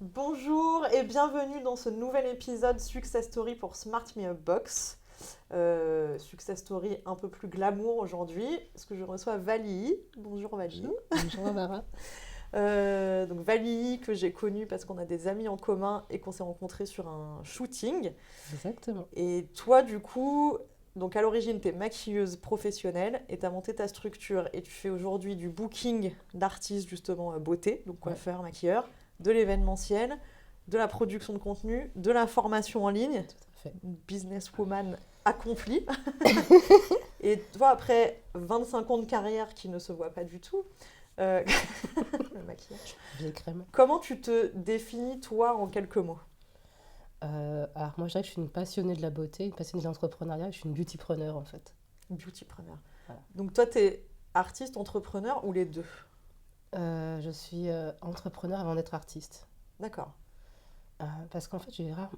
Bonjour et bienvenue dans ce nouvel épisode Success Story pour Smart Me Up Box. Success Story un peu plus glamour aujourd'hui, parce que je reçois Vali. Bonjour Vali. Bonjour Amara. Donc Vali que j'ai connue parce qu'on a des amis en commun et qu'on s'est rencontrés sur un shooting. Exactement. Et toi du coup, donc à l'origine tu es maquilleuse professionnelle et tu as monté ta structure et tu fais aujourd'hui du booking d'artistes justement beauté, donc Ouais, coiffeur, maquilleur, de l'événementiel, de la production de contenu, de la formation en ligne, tout à fait. une businesswoman accomplie. Et toi, après 25 ans de carrière qui ne se voit pas du tout, euh, le maquillage, Vieille crème. comment tu te définis toi en quelques mots? Alors moi je dirais que je suis une passionnée de la beauté, une passionnée de l'entrepreneuriat, je suis une beautypreneur en fait. Beautypreneur. Voilà. Donc toi, tu es artiste, entrepreneur ou les deux? Je suis entrepreneur avant d'être artiste. D'accord. Parce qu'en fait,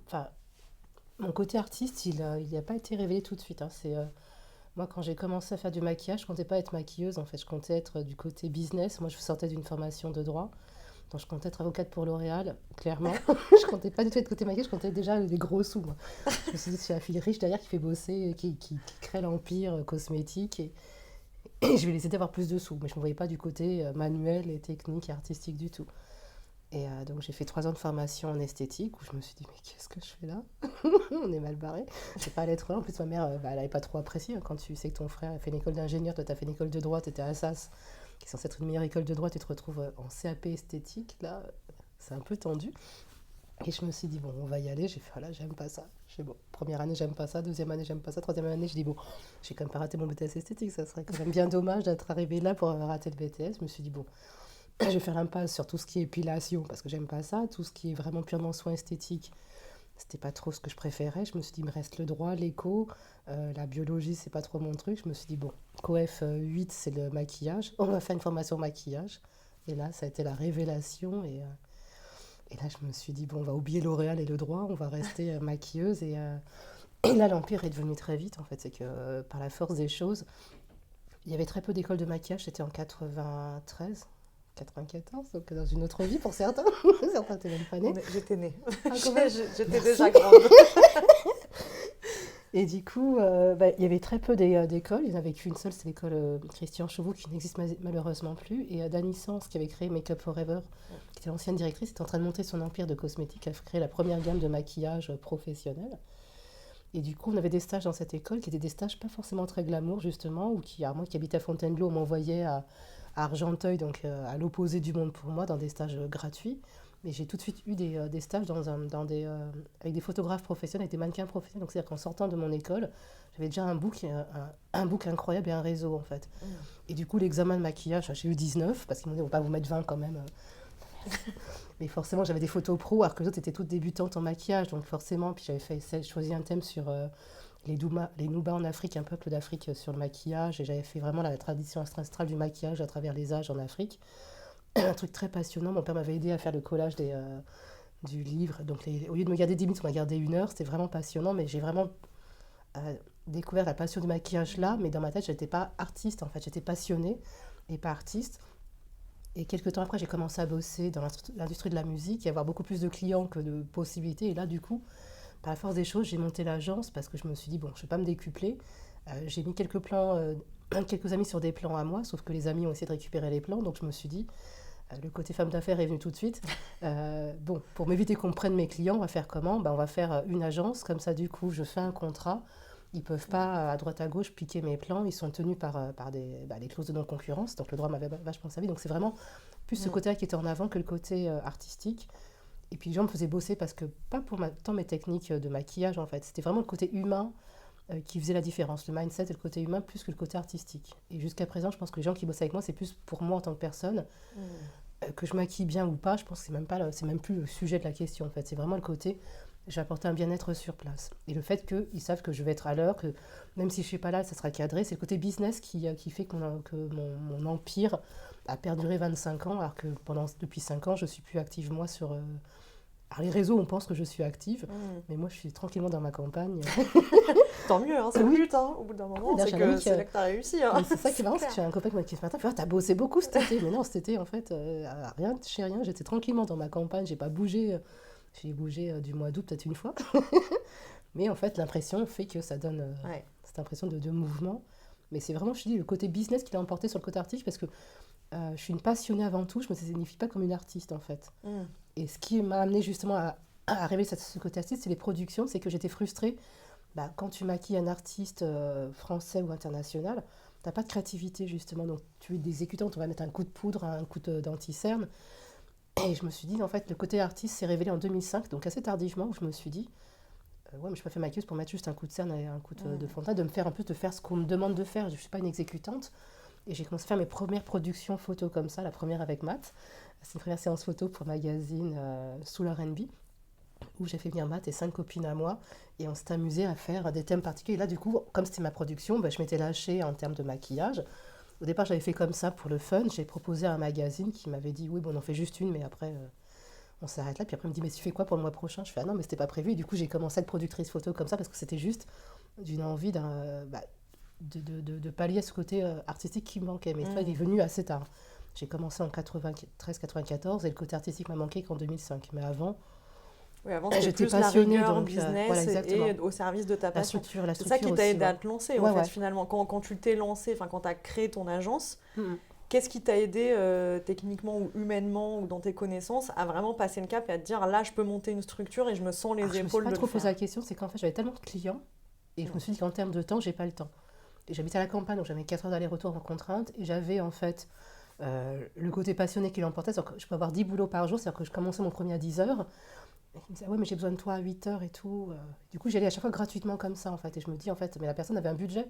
enfin, mon côté artiste, il a pas été révélé tout de suite, hein. Moi, quand j'ai commencé à faire du maquillage, je comptais pas être maquilleuse, en fait, je comptais être du côté business. Moi, je sortais d'une formation de droit, donc je comptais être avocate pour L'Oréal, clairement. Je comptais pas du tout être côté maquillage, je comptais déjà des gros sous, moi. Je me suis dit, c'est la fille riche derrière qui fait bosser, qui crée l'empire cosmétique, et je vais les aider à avoir plus de sous. Mais je ne me voyais pas du côté manuel et technique et artistique du tout. Donc j'ai fait 3 ans de formation en esthétique où je me suis dit, mais qu'est-ce que je fais là? On est mal barré. Je sais pas aller trop loin. En plus, ma mère, elle n'avait pas trop apprécié, hein. Quand tu sais que ton frère a fait une école d'ingénieur, toi, tu as fait une école de droit, tu étais à Assas, qui est censée être une meilleure école de droit, tu te retrouves en CAP esthétique. Là, c'est un peu tendu. Et je me suis dit, bon, on va y aller. J'ai fait, voilà, j'aime pas ça. J'ai bon, première année, j'aime pas ça. Deuxième année, j'aime pas ça. Troisième année, je dis, bon, j'ai quand même pas raté mon BTS esthétique. Ça serait quand même bien dommage d'être arrivé là pour avoir raté le BTS. Je me suis dit, bon, je vais faire l'impasse sur tout ce qui est épilation parce que j'aime pas ça. Tout ce qui est vraiment purement soin esthétique, c'était pas trop ce que je préférais. Je me suis dit, il me reste le droit, l'éco, la biologie, c'est pas trop mon truc. Je me suis dit, bon, COEF 8, c'est le maquillage. On va faire une formation maquillage. Et là, ça a été la révélation. Et là, je me suis dit, bon, on va oublier L'Oréal et le droit, on va rester maquilleuse. Et là, l'empire est devenu très vite, en fait. C'est que par la force des choses, il y avait très peu d'écoles de maquillage. C'était en 93, 94, donc dans une autre vie pour certains. Certains n'étaient même pas nés. J'étais née. Ah, quand même. J'étais Merci. déjà grande. Et du coup, il y avait très peu d'écoles. Il n'y en avait qu'une seule, c'est l'école Christian Chauveau, qui n'existe malheureusement plus. Et Dany Sens, qui avait créé Make Up Forever, qui était l'ancienne directrice, était en train de monter son empire de cosmétiques, a créé la première gamme de maquillage professionnel. Et du coup, on avait des stages dans cette école qui étaient des stages pas forcément très glamour, justement, ou qui, à moi qui habitais à Fontainebleau, on m'envoyait à Argenteuil, donc à l'opposé du monde pour moi, dans des stages gratuits. Mais j'ai tout de suite eu des stages avec des photographes professionnels, avec des mannequins professionnels. Donc c'est-à-dire qu'en sortant de mon école, j'avais déjà un book incroyable et un réseau, en fait. Et du coup, l'examen de maquillage, j'ai eu 19, parce qu'ils m'ont dit, on va pas vous mettre 20 quand même. Mais forcément, j'avais des photos pro, alors que les autres étaient toutes débutantes en maquillage. Donc forcément, puis choisi un thème sur les Noubas en Afrique, un peuple d'Afrique sur le maquillage. Et j'avais fait vraiment la tradition ancestrale du maquillage à travers les âges en Afrique. Un truc très passionnant. Mon père m'avait aidé à faire le collage du livre. Donc au lieu de me garder 10 minutes, on m'a gardé 1 heure. C'était vraiment passionnant, mais j'ai vraiment découvert la passion du maquillage là. Mais dans ma tête, je n'étais pas artiste, en fait. J'étais passionnée et pas artiste. Et quelques temps après, j'ai commencé à bosser dans l'industrie de la musique et avoir beaucoup plus de clients que de possibilités. Et là, du coup, par la force des choses, j'ai monté l'agence parce que je me suis dit, bon, je ne vais pas me décupler. J'ai mis quelques plans, quelques amis sur des plans à moi, sauf que les amis ont essayé de récupérer les plans. Donc je me suis dit, le côté femme d'affaires est venu tout de suite. Bon, pour m'éviter qu'on me prenne mes clients, on va faire comment? On va faire une agence. Comme ça, du coup, je fais un contrat. Ils ne peuvent pas, à droite à gauche, piquer mes plans. Ils sont tenus par les clauses de non-concurrence. Donc le droit m'avait vachement servi. Donc c'est vraiment plus ce côté-là qui était en avant que le côté artistique. Et puis les gens me faisaient bosser parce que, pas pour tant mes techniques de maquillage, en fait. C'était vraiment le côté humain qui faisait la différence. Le mindset et le côté humain plus que le côté artistique. Et jusqu'à présent, je pense que les gens qui bossent avec moi, c'est plus pour moi en tant que personne. Que je maquille bien ou pas, je pense que c'est même plus le sujet de la question, en fait. C'est vraiment le côté, j'ai apporté un bien-être sur place. Et le fait qu'ils savent que je vais être à l'heure, que même si je ne suis pas là, ça sera cadré. C'est le côté business qui fait que mon empire a perduré 25 ans, alors que depuis 5 ans, je ne suis plus active, moi, sur Alors, les réseaux, on pense que je suis active, mais moi, je suis tranquillement dans ma campagne. Tant mieux, hein, c'est le but, hein, au bout d'un moment, c'est là que tu as réussi. Hein. C'est ça qui est marrant, c'est que j'ai un copain qui m'a dit ce matin, t'as bossé beaucoup cet été. Mais non, cet été, en fait, rien, chez rien, j'étais tranquillement dans ma campagne, j'ai pas bougé. J'ai bougé du mois d'août peut-être une fois. Mais en fait, l'impression fait que ça donne cette impression de mouvement. Mais c'est vraiment, je te dis, le côté business qui l'a emporté sur le côté artistique, parce que je suis une passionnée avant tout, je me signifie pas comme une artiste, en fait. Et ce qui m'a amené justement à arriver à ce côté artiste, c'est les productions, c'est que j'étais frustrée. Quand tu maquilles un artiste français ou international, t'as pas de créativité, justement. Donc, tu es exécutante, on va mettre un coup de poudre, un coup d'anti-cerne. Et je me suis dit, en fait, le côté artiste s'est révélé en 2005, donc assez tardivement, où je me suis dit, ouais, mais je suis pas fait maquilleuse pour mettre juste un coup de cerne et un coup de fond de teint, de me faire un peu, de faire ce qu'on me demande de faire. Je suis pas une exécutante. Et j'ai commencé à faire mes premières productions photos comme ça, la première avec Matt. C'est une première séance photo pour magazine Soul R&B, où j'ai fait venir Matt et 5 copines à moi, et on s'est amusé à faire des thèmes particuliers. Et là, du coup, comme c'était ma production, je m'étais lâchée en termes de maquillage. Au départ, j'avais fait comme ça pour le fun. J'ai proposé à un magazine qui m'avait dit, oui, bon, on en fait juste une, mais après, on s'arrête là. Puis après, il me dit, mais tu fais quoi pour le mois prochain? Je fais, ah non, mais c'était pas prévu. Et du coup, j'ai commencé à être productrice photo comme ça, parce que c'était juste d'une envie de pallier à ce côté artistique qui me manquait. Mais ça, il est venu assez tard. J'ai commencé en 93-94, et le côté artistique m'a manqué qu'en 2005. Mais avant... Oui, avant, c'était plus passionnée, la rigueur, donc, business voilà, et au service de ta passion. La c'est ça qui t'a aidé aussi, à te lancer, en fait, finalement. Quand tu t'es lancé, quand tu as créé ton agence, qu'est-ce qui t'a aidé techniquement ou humainement ou dans tes connaissances à vraiment passer le cap et à te dire, là, je peux monter une structure et je me sens les épaules de le faire? Je me suis pas trop posé la question, c'est qu'en fait, j'avais tellement de clients et je me suis dit qu'en termes de temps, j'ai pas le temps. Et j'habitais à la campagne, donc j'avais 4 heures d'aller-retour en contrainte, et j'avais en fait le côté passionné qui l'emportait, c'est-à-dire que je peux avoir 10 boulots par jour, c'est-à-dire que je commençais mon premier à 10 heures, et il me disait, ouais, mais j'ai besoin de toi à 8 heures et tout. Du coup, j'y allais à chaque fois gratuitement comme ça, en fait. Et je me dis, en fait, mais la personne avait un budget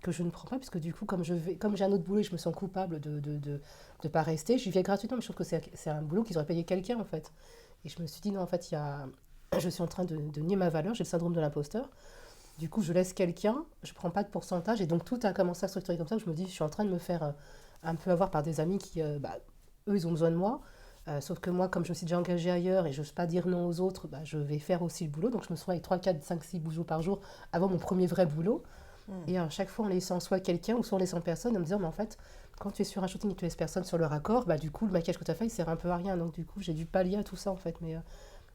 que je ne prends pas, puisque du coup, comme j'ai un autre boulot et je me sens coupable de pas rester, j'y vais gratuitement, mais je trouve que c'est un boulot qu'ils auraient payé quelqu'un, en fait. Et je me suis dit, non, en fait, je suis en train de nier ma valeur, j'ai le syndrome de l'imposteur. Du coup, je laisse quelqu'un, je prends pas de pourcentage, et donc tout a commencé à se structurer comme ça. Je me dis, je suis en train de me faire un peu avoir par des amis qui, eux, ils ont besoin de moi. Sauf que moi, comme je me suis déjà engagée ailleurs et je n'ose pas dire non aux autres, je vais faire aussi le boulot. Donc je me souviens avec 3, 4, 5, 6 boulots par jour avant mon premier vrai boulot. Et à chaque fois, en laissant soit quelqu'un ou soit en laissant personne, en me disant, mais en fait, quand tu es sur un shooting et que tu laisses personne sur le raccord, du coup, le maquillage que tu as fait, il sert un peu à rien. Donc du coup, j'ai dû pallier à tout ça, en fait. Mais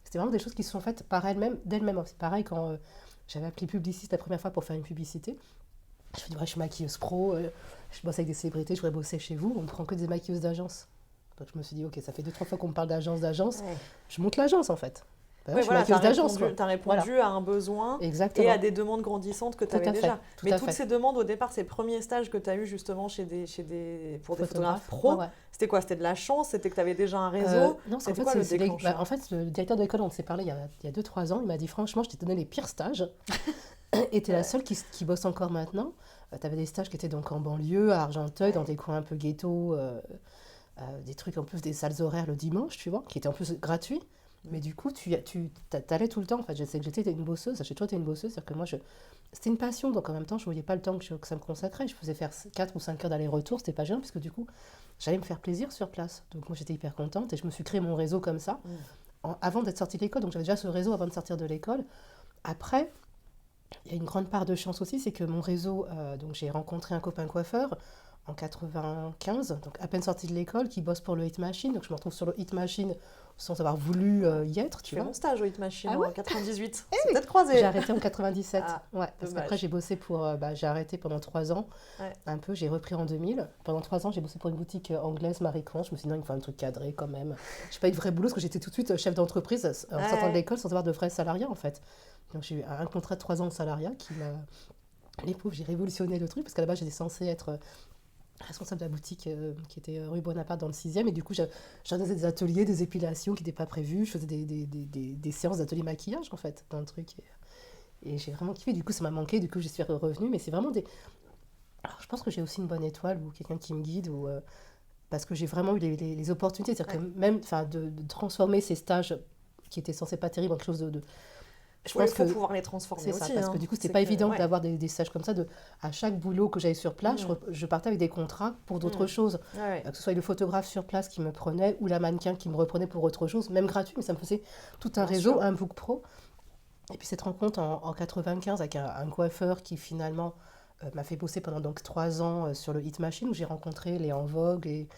c'était vraiment des choses qui se sont faites par elles-mêmes, d'elles-mêmes. C'est pareil quand j'avais appelé publiciste la première fois pour faire une publicité. Je me dis, ouais, je suis maquilleuse pro, je bosse avec des célébrités, je voudrais bosser chez vous. On ne prend que des maquilleuses d'agence. Donc je me suis dit, ok, ça fait 2-3 fois qu'on me parle d'agence. Je monte l'agence en fait. Je suis maquilleuse d'agence. Tu as répondu à un besoin. Exactement. Et à des demandes grandissantes que tu avais déjà. Mais toutes ces demandes, au départ, ces premiers stages que tu as eu justement pour des photographes pros, c'était quoi? C'était de la chance? C'était que tu avais déjà un réseau? Non, c'était quoi le déclencheur? En fait, le directeur de l'école, on s'est parlé il y a 2-3 ans, il m'a dit, franchement, je t'ai donné les pires stages. Et tu es la seule qui bosse encore maintenant. Tu avais des stages qui étaient donc en banlieue, à Argenteuil, dans des coins un peu ghetto. Des trucs en plus, des salles horaires le dimanche, tu vois, qui étaient en plus gratuits. Mais du coup, tu allais tout le temps. En fait, je sais que j'étais une bosseuse, j'ai toujours été une bosseuse, c'est-à-dire que moi, c'était une passion, donc en même temps, je ne voyais pas le temps que ça me consacrait. Je faisais faire 4 ou 5 heures d'aller-retour, c'était pas gênant, puisque du coup, j'allais me faire plaisir sur place. Donc moi, j'étais hyper contente et je me suis créé mon réseau comme ça, avant d'être sortie de l'école. Donc j'avais déjà ce réseau avant de sortir de l'école. Après, il y a une grande part de chance aussi, c'est que mon réseau, donc j'ai rencontré un copain coiffeur en 95, donc à peine sorti de l'école, qui bosse pour le Hit Machine. Donc je me retrouve sur le Hit Machine sans avoir voulu y être. Tu fais mon stage au Hit Machine en 98. C'est peut-être croisé. J'ai arrêté en 97. Parce qu'après j'ai bossé j'ai arrêté pendant 3 ans. Un peu, j'ai repris en 2000. Pendant 3 ans, j'ai bossé pour une boutique anglaise, Marie Claire. Je me suis dit non, il me faut un truc cadré quand même. Je n'ai pas eu de vrai boulot parce que j'étais tout de suite chef d'entreprise en sortant de l'école sans avoir de vrais salariés en fait. Donc j'ai eu un contrat de 3 ans de salariat qui m'a... Les pauvres, j'ai révolutionné le truc parce qu'à la base j'étais censée être responsable de la boutique qui était rue Bonaparte dans le 6e, et du coup j'organisais des ateliers, des épilations qui n'étaient pas prévues, je faisais des séances d'atelier maquillage en fait dans le truc, et j'ai vraiment kiffé. Du coup ça m'a manqué, du coup j'y suis revenue, mais c'est vraiment alors je pense que j'ai aussi une bonne étoile ou quelqu'un qui me guide, ou parce que j'ai vraiment eu les opportunités, c'est-à-dire que même de transformer ces stages qui étaient censés pas terribles en quelque chose Il faut pouvoir les transformer aussi. C'est ça, parce que du coup, c'était pas évident d'avoir des stages comme ça. À chaque boulot que j'avais sur place, je partais avec des contrats pour d'autres choses. Que ce soit le photographe sur place qui me prenait ou la mannequin qui me reprenait pour autre chose, même gratuit, mais ça me faisait tout un réseau, un book pro. Et puis cette rencontre en 95 avec un coiffeur qui finalement m'a fait bosser pendant donc 3 ans sur le Hit Machine, où j'ai rencontré les En Vogue et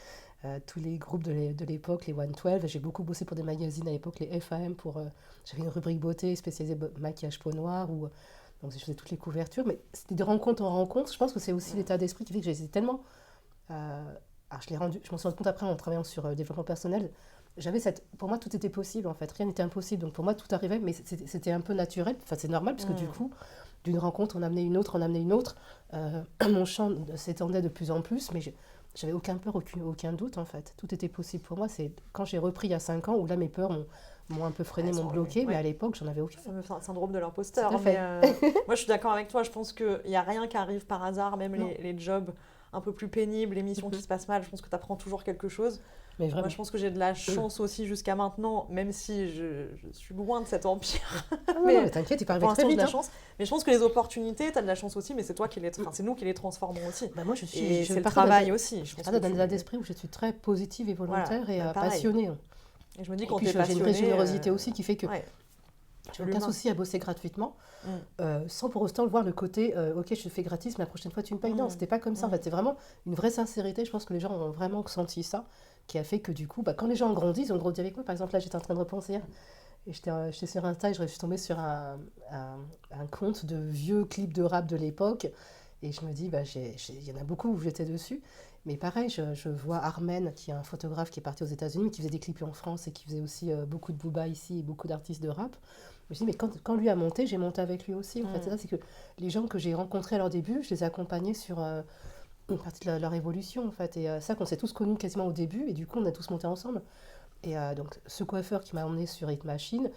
tous les groupes de l'époque, les 112. J'ai beaucoup bossé pour des magazines à l'époque, les FAM, j'avais une rubrique beauté spécialisée maquillage peau noire, donc je faisais toutes les couvertures, mais c'était de rencontre en rencontre. Je pense que c'est aussi l'état d'esprit qui fait que j'étais tellement... alors je m'en suis rendu compte après en travaillant sur développement personnel. Pour moi, tout était possible en fait, rien n'était impossible. Donc pour moi, tout arrivait, mais c'était un peu naturel. Enfin, c'est normal, parce que du coup, d'une rencontre, on amenait une autre. Mon champ s'étendait de plus en plus, mais j'avais aucun peur, aucun doute en fait. Tout était possible pour moi. C'est quand j'ai repris il y a 5 ans, où là, mes peurs m'ont un peu freiné, m'ont bloqué, mais à l'époque, j'en avais aucun. C'est un syndrome de l'imposteur. Moi, je suis d'accord avec toi. Je pense qu'il n'y a rien qui arrive par hasard, même les jobs un peu plus pénibles, les missions qui se passent mal. Je pense que tu apprends toujours quelque chose. Mais moi, je pense que j'ai de la chance aussi jusqu'à maintenant, même si je suis loin de cet empire. Mais t'inquiète, il peut arriver très vite. Mais je pense que les opportunités, tu as de la chance aussi, mais c'est c'est nous qui les transformons aussi. Moi, c'est le travail aussi. Je parle d'un état d'esprit où je suis très positive et volontaire et passionnée. Et je me dis, quand tu es passionnée... J'ai une vraie générosité aussi qui fait que j'ai aucun souci à bosser gratuitement, sans pour autant voir le côté ok, je fais gratis, mais la prochaine fois tu me payes. Non, c'était pas comme ça. En fait, c'est vraiment une vraie sincérité. Je pense que les gens ont vraiment senti ça, qui a fait que du coup, quand les gens ont grandi avec moi. Par exemple, là, j'étais en train de repenser hier, et j'étais sur Insta et je suis tombée sur un compte de vieux clips de rap de l'époque, et je me dis, il y en a beaucoup où j'étais dessus. Mais pareil, je vois Armen, qui est un photographe qui est parti aux États-Unis, qui faisait des clips en France et qui faisait aussi beaucoup de booba ici et beaucoup d'artistes de rap. Je me dis, mais quand lui a monté, j'ai monté avec lui aussi. En fait, c'est ça, c'est que les gens que j'ai rencontrés à leur début, je les ai accompagnés sur une partie de leur évolution, en fait. Et ça, qu'on s'est tous connus quasiment au début, et du coup, on a tous monté ensemble. Et donc, ce coiffeur qui m'a emmené sur Hit Machine,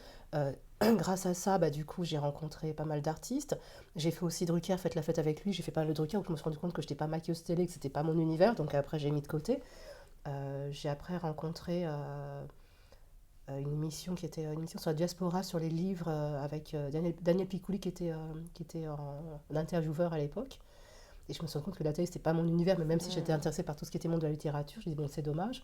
grâce à ça, du coup, j'ai rencontré pas mal d'artistes. J'ai fait aussi Drucker, Faites la fête avec lui. J'ai fait pas mal de Drucker, où je me suis rendu compte que je n'étais pas maquilleuse télé, que c'était pas mon univers. Donc après, j'ai mis de côté. J'ai après rencontré une émission qui était une émission sur la diaspora, sur les livres, avec Daniel Picouli, qui était en intervieweur à l'époque. Et je me suis rendu compte que la télé, c'était pas mon univers, mais même si j'étais intéressée par tout ce qui était monde de la littérature, j'ai dit, bon, c'est dommage.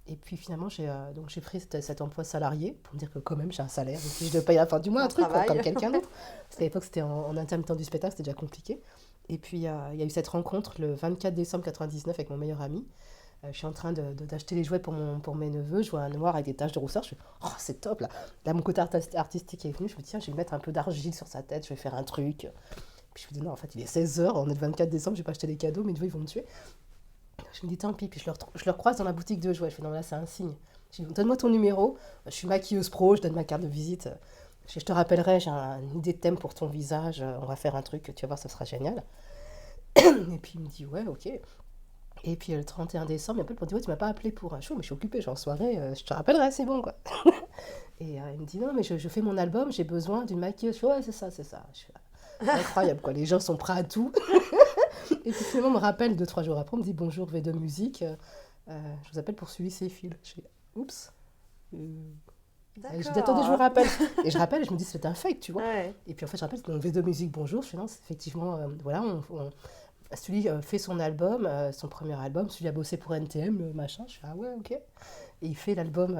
Et puis finalement, j'ai pris cet emploi salarié pour me dire que quand même, j'ai un salaire. Donc si je dois payer à la fin du mois un truc, comme quelqu'un d'autre. Parce qu'à l'époque, c'était en intermittent du spectacle, c'était déjà compliqué. Et puis, il y a eu cette rencontre le 24 décembre 1999 avec mon meilleur ami. Je suis en train d'acheter les jouets pour mes neveux. Je vois un noir avec des taches de rousseur. Je fais, oh, c'est top là. Là, mon côté artistique est venu. Je me dis, tiens, je vais mettre un peu d'argile sur sa tête, je vais faire un truc. Puis je me dis, non, en fait, il est 16h, on est le 24 décembre, je vais pas acheter des cadeaux, mes neveux, ils vont me tuer. Je me dis, tant pis. Puis je leur croise dans la boutique de jouets. Je fais, non, là, c'est un signe. Je dis, donne-moi ton numéro. Je suis maquilleuse pro, je donne ma carte de visite. Je te rappellerai, j'ai une idée de thème pour ton visage. On va faire un truc, tu vas voir, ça sera génial. Et puis il me dit, ouais, ok. Et puis le 31 décembre, il m'appelle pour dire, ouais, tu m'as pas appelé pour un show, mais je suis occupée, je suis en soirée, je te rappellerai, c'est bon, quoi. Et il me dit, non, mais je fais mon album, j'ai besoin d'une maquilleuse. Je fais, ouais, c'est ça. Je fais, incroyable, quoi. Les gens sont prêts à tout. Et puis finalement, on me rappelle 2-3 jours après, on me dit, bonjour, V2 Musique, je vous appelle pour suivre ces fils. Je fais, oups. Je dis, attendez, je vous rappelle. Et je rappelle, et je me dis, c'est un fake, tu vois. Ouais. Et puis en fait, je rappelle, c'est V2 Musique, bonjour. Je fais, non, c'est effectivement, voilà, celui fait son album, son premier album, celui a bossé pour NTM, machin. Je fais, ah ouais, ok. Et il fait l'album,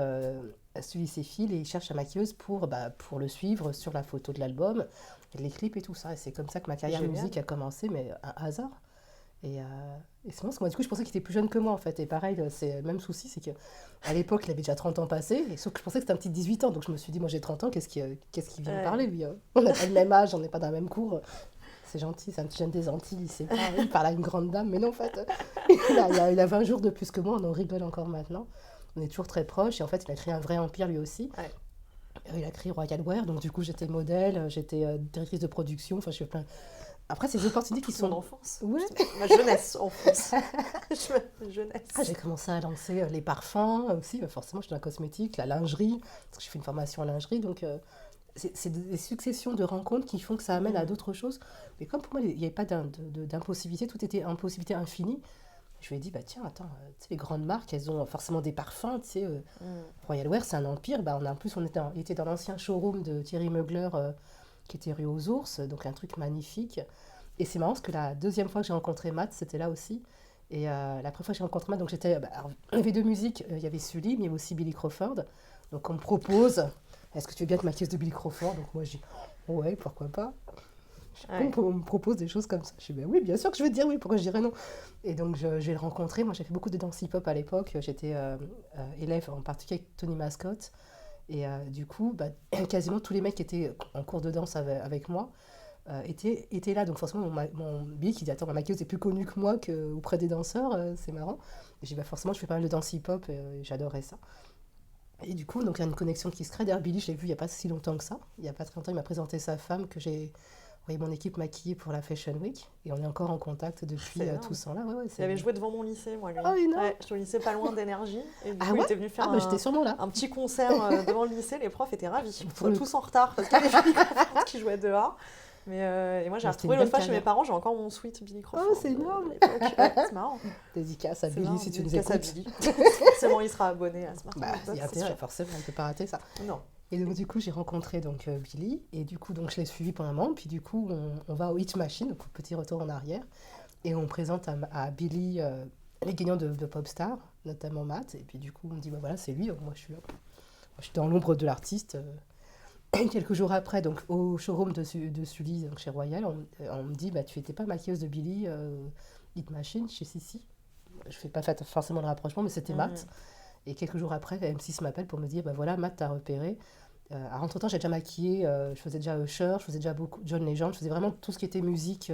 celui ses fils, et il cherche la maquilleuse pour le suivre sur la photo de l'album, les clips et tout ça. Et c'est comme ça que ma carrière de musique a commencé, mais un hasard. Et c'est bon, parce que moi, du coup, je pensais qu'il était plus jeune que moi, en fait. Et pareil, c'est le même souci, c'est qu'à l'époque, il avait déjà 30 ans passés, et sauf que je pensais que c'était un petit 18 ans. Donc je me suis dit, moi j'ai 30 ans, qu'est-ce qu'il vient me parler, lui, hein. On n'a pas le même âge, on n'est pas dans le même cours. C'est gentil, c'est un petit jeune des Antilles, il sait pas, il parle à une grande dame, mais non, en fait, il a 20 jours de plus que moi, on en rigole encore maintenant. On est toujours très proches, et en fait, il a créé un vrai empire lui aussi. Ouais. Il a créé Royal Wear, donc du coup, j'étais modèle, j'étais directrice de production, enfin, je fais plein... Après, c'est des opportunités qui sont... Mon enfance. Ouais. Ma jeunesse, en France. Jeunesse. J'ai commencé à lancer les parfums aussi, forcément, je suis dans la cosmétique, la lingerie, parce que je fais une formation en lingerie, donc... C'est des successions de rencontres qui font que ça amène à d'autres choses. Mais comme pour moi, il n'y avait pas d'impossibilité, tout était impossibilité infinie, je lui ai dit, tiens, attends, tu sais, les grandes marques, elles ont forcément des parfums, tu sais, Royal Wear, c'est un empire. En plus, on était dans l'ancien showroom de Thierry Mugler, qui était rue aux Ours, donc un truc magnifique. Et c'est marrant, parce que la deuxième fois que j'ai rencontré Matt, c'était là aussi. Et la première fois que j'ai rencontré Matt, donc j'étais... il y avait deux musiques, il y avait Sully, mais il y avait aussi Billy Crawford. Donc on me propose, est-ce que tu veux bien être maquilleuse de Billy Crawford? Donc moi, je dis, ouais, pourquoi pas. On me propose des choses comme ça. Je dis, oui, bien sûr que je vais te dire oui, pourquoi je dirais non? Et donc, je vais le rencontrer. Moi, j'ai fait beaucoup de danse hip-hop à l'époque. J'étais élève, en particulier avec Tony Mascott. Et du coup, quasiment tous les mecs qui étaient en cours de danse avec moi étaient là. Donc, forcément, mon Billy qui dit, attends, ma maquilleuse est plus connue que moi auprès des danseurs. C'est marrant. Et j'ai dit, forcément, je fais pas mal de danse hip-hop. Et j'adorais ça. Et du coup, donc, il y a une connexion qui se crée. D'ailleurs, Billy, je l'ai vu il n'y a pas si longtemps que ça. Il n'y a pas très longtemps, il m'a présenté sa femme que j'ai... Oui, mon équipe maquillée pour la Fashion Week et on est encore en contact depuis tout ce temps-là. Il avait joué devant mon lycée, moi, lui. Ah oui, non. J'étais au lycée pas loin d'Énergie et du coup, il était venu faire j'étais sûrement là. Un petit concert devant le lycée. Les profs étaient ravis. Ils étaient tous en retard parce qu'il y avait Billy Crawford qui jouait dehors. Et moi, j'ai retrouvé l'autre fois chez mes parents, j'ai encore mon sweat Billy Crawford. Oh, c'est énorme. C'est marrant. Dédicace à Billy si tu nous écoutes. Dédicace à Billy. Forcément, il sera abonné à ce marque. Il y a intérêt, forcément, on ne peut pas rater ça. Non. Et donc, du coup, j'ai rencontré Billy. Et du coup, je l'ai suivi pendant un moment. Puis, du coup, on va au Hit Machine, donc petit retour en arrière. Et on présente à Billy les gagnants de Popstar, notamment Matt. Et puis, du coup, on dit, voilà, c'est lui. Donc, moi, je suis dans l'ombre de l'artiste. Quelques jours après, donc, au showroom de Sully, donc chez Royal, on me dit, tu n'étais pas maquilleuse de Billy Hit Machine chez Sissi. Je ne fais pas forcément le rapprochement, mais c'était Matt. Et quelques jours après, M6 m'appelle pour me dire, voilà, Matt t'a repéré. Entre-temps, j'ai déjà maquillé, je faisais déjà Usher, je faisais déjà beaucoup John Legend, je faisais vraiment tout ce qui était musique,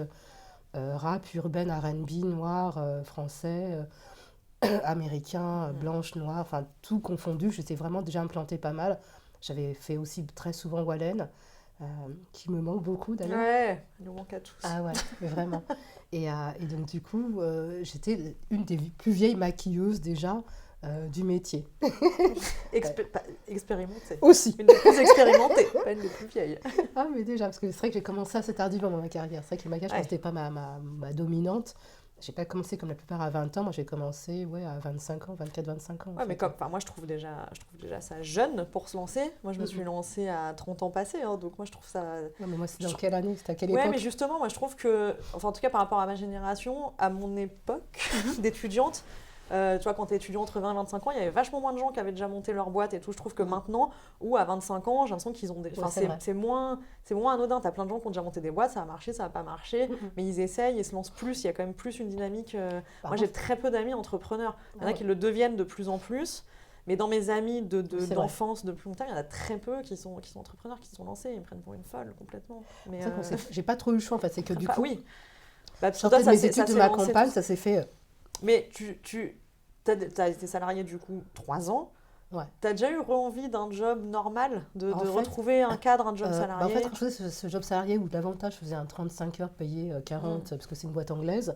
rap, urbaine, R&B, noir, français, américain, blanche, noire, enfin tout confondu. J'étais vraiment déjà implantée pas mal. J'avais fait aussi très souvent Wallen, qui me manque beaucoup d'ailleurs. Ouais, il nous manque à tous. Ah ouais, vraiment. Et donc du coup, j'étais une des plus vieilles maquilleuses déjà, du métier. Expérimentée. Aussi. Une des plus expérimentées, pas une des plus vieilles. Ah, mais déjà, parce que c'est vrai que j'ai commencé assez tardivement dans ma carrière. C'est vrai que le maquillage, c'était pas ma dominante. J'ai pas commencé comme la plupart à 20 ans. Moi, j'ai commencé à 25 ans, 24-25 ans. Ouais, mais moi, je trouve déjà ça jeune pour se lancer. Moi, je me suis lancée à 30 ans passés. Donc, moi, je trouve ça... Non, mais moi, c'est dans quelle année? C'était à quelle époque? Ouais, mais justement, moi, je trouve que... Enfin, en tout cas, par rapport à ma génération, à mon époque d'étudiante, tu vois, quand t'es étudiant entre 20 et 25 ans, il y avait vachement moins de gens qui avaient déjà monté leur boîte et tout. Je trouve que maintenant, ou à 25 ans, j'ai l'impression qu'ils ont des... Enfin, c'est moins anodin. T'as plein de gens qui ont déjà monté des boîtes, ça a marché, ça n'a pas marché, mais ils essayent, ils se lancent plus. Il y a quand même plus une dynamique... Moi, j'ai très peu d'amis entrepreneurs. Il y en a qui le deviennent de plus en plus. Mais dans mes amis d'enfance, de plus longtemps, il y en a très peu qui sont entrepreneurs, qui se sont lancés. Ils me prennent pour une folle complètement. Mais j'ai pas trop eu le choix, en fait. C'est que du coup... Oui. Sortais de mes études de ma campagne, ça s'est fait... Mais t'as été salarié du coup 3 ans. Ouais. T'as déjà eu envie d'un job normal, de retrouver un cadre, un job salarié? En fait, quand je faisais ce job salarié où davantage je faisais un 35 heures payé 40 parce que c'est une boîte anglaise,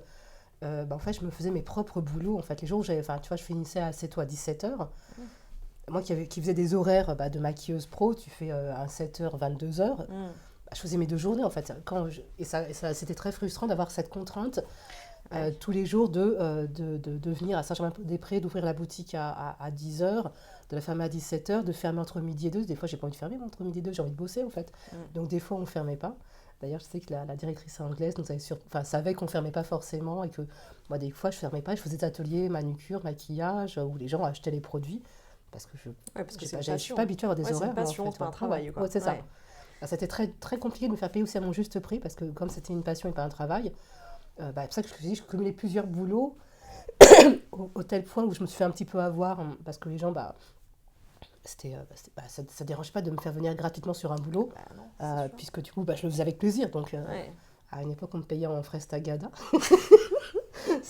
en fait, je me faisais mes propres boulots. En fait, les jours où tu vois, je finissais à 7 ou à 17 heures. Moi qui faisais des horaires de maquilleuse pro, tu fais un 7h, 22h. Je faisais mes 2 journées en fait. Ça, c'était très frustrant d'avoir cette contrainte. Tous les jours de venir à Saint-Germain-des-Prés, d'ouvrir la boutique à 10h, de la fermer à 17h, de fermer entre midi et 2. Des fois, j'ai pas envie de fermer entre midi et 2, j'ai envie de bosser en fait. Donc des fois, on ne fermait pas. D'ailleurs, je sais que la directrice anglaise savait qu'on ne fermait pas forcément et que moi, des fois, je ne fermais pas. Je faisais des ateliers manucure, maquillage, où les gens achetaient les produits. Parce que je ne suis pas habituée à avoir des horaires. C'est une passion, c'est pas un travail. Ouais, c'est ça. C'était très, très compliqué de me faire payer aussi à mon juste prix parce que comme c'était une passion et pas un travail, c'est pour ça que je cumulais plusieurs boulots au tel point où je me suis fait un petit peu avoir parce que les gens, ça dérange pas de me faire venir gratuitement sur un boulot, puisque du coup, je le faisais avec plaisir. Donc, à une époque, on me payait en frais Tagada.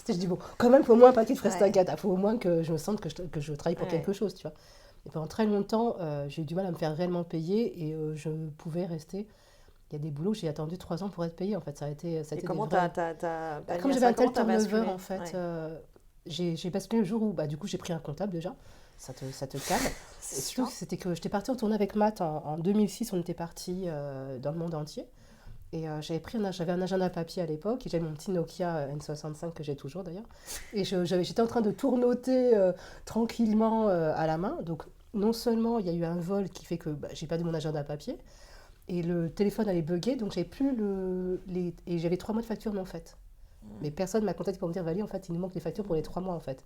Je dis, bon, quand même, il faut au moins un paquet de frais Tagada. Il faut au moins que je me sente que je travaille pour quelque chose, tu vois. Et pendant très longtemps, j'ai eu du mal à me faire réellement payer et je pouvais rester... Il y a des boulots, j'ai attendu 3 ans pour être payée, en fait. Ça a été comment comme j'avais un tel turnover, en fait, j'ai basculé le jour où, du coup, j'ai pris un comptable, déjà. Ça te calme. Et surtout, c'était que j'étais partie en tournée avec Matt en 2006. On était partis dans le monde entier. Et j'avais un agenda papier à l'époque, et j'avais mon petit Nokia N65 que j'ai toujours d'ailleurs. Et j'étais en train de tout noter tranquillement à la main. Donc non seulement il y a eu un vol qui fait que j'ai perdu mon agenda papier, et le téléphone allait bugger, donc j'avais plus et j'avais 3 mois de facture non faites. Mais personne m'a contacté pour me dire, Valérie, en fait, il nous manque les factures pour les 3 mois en fait.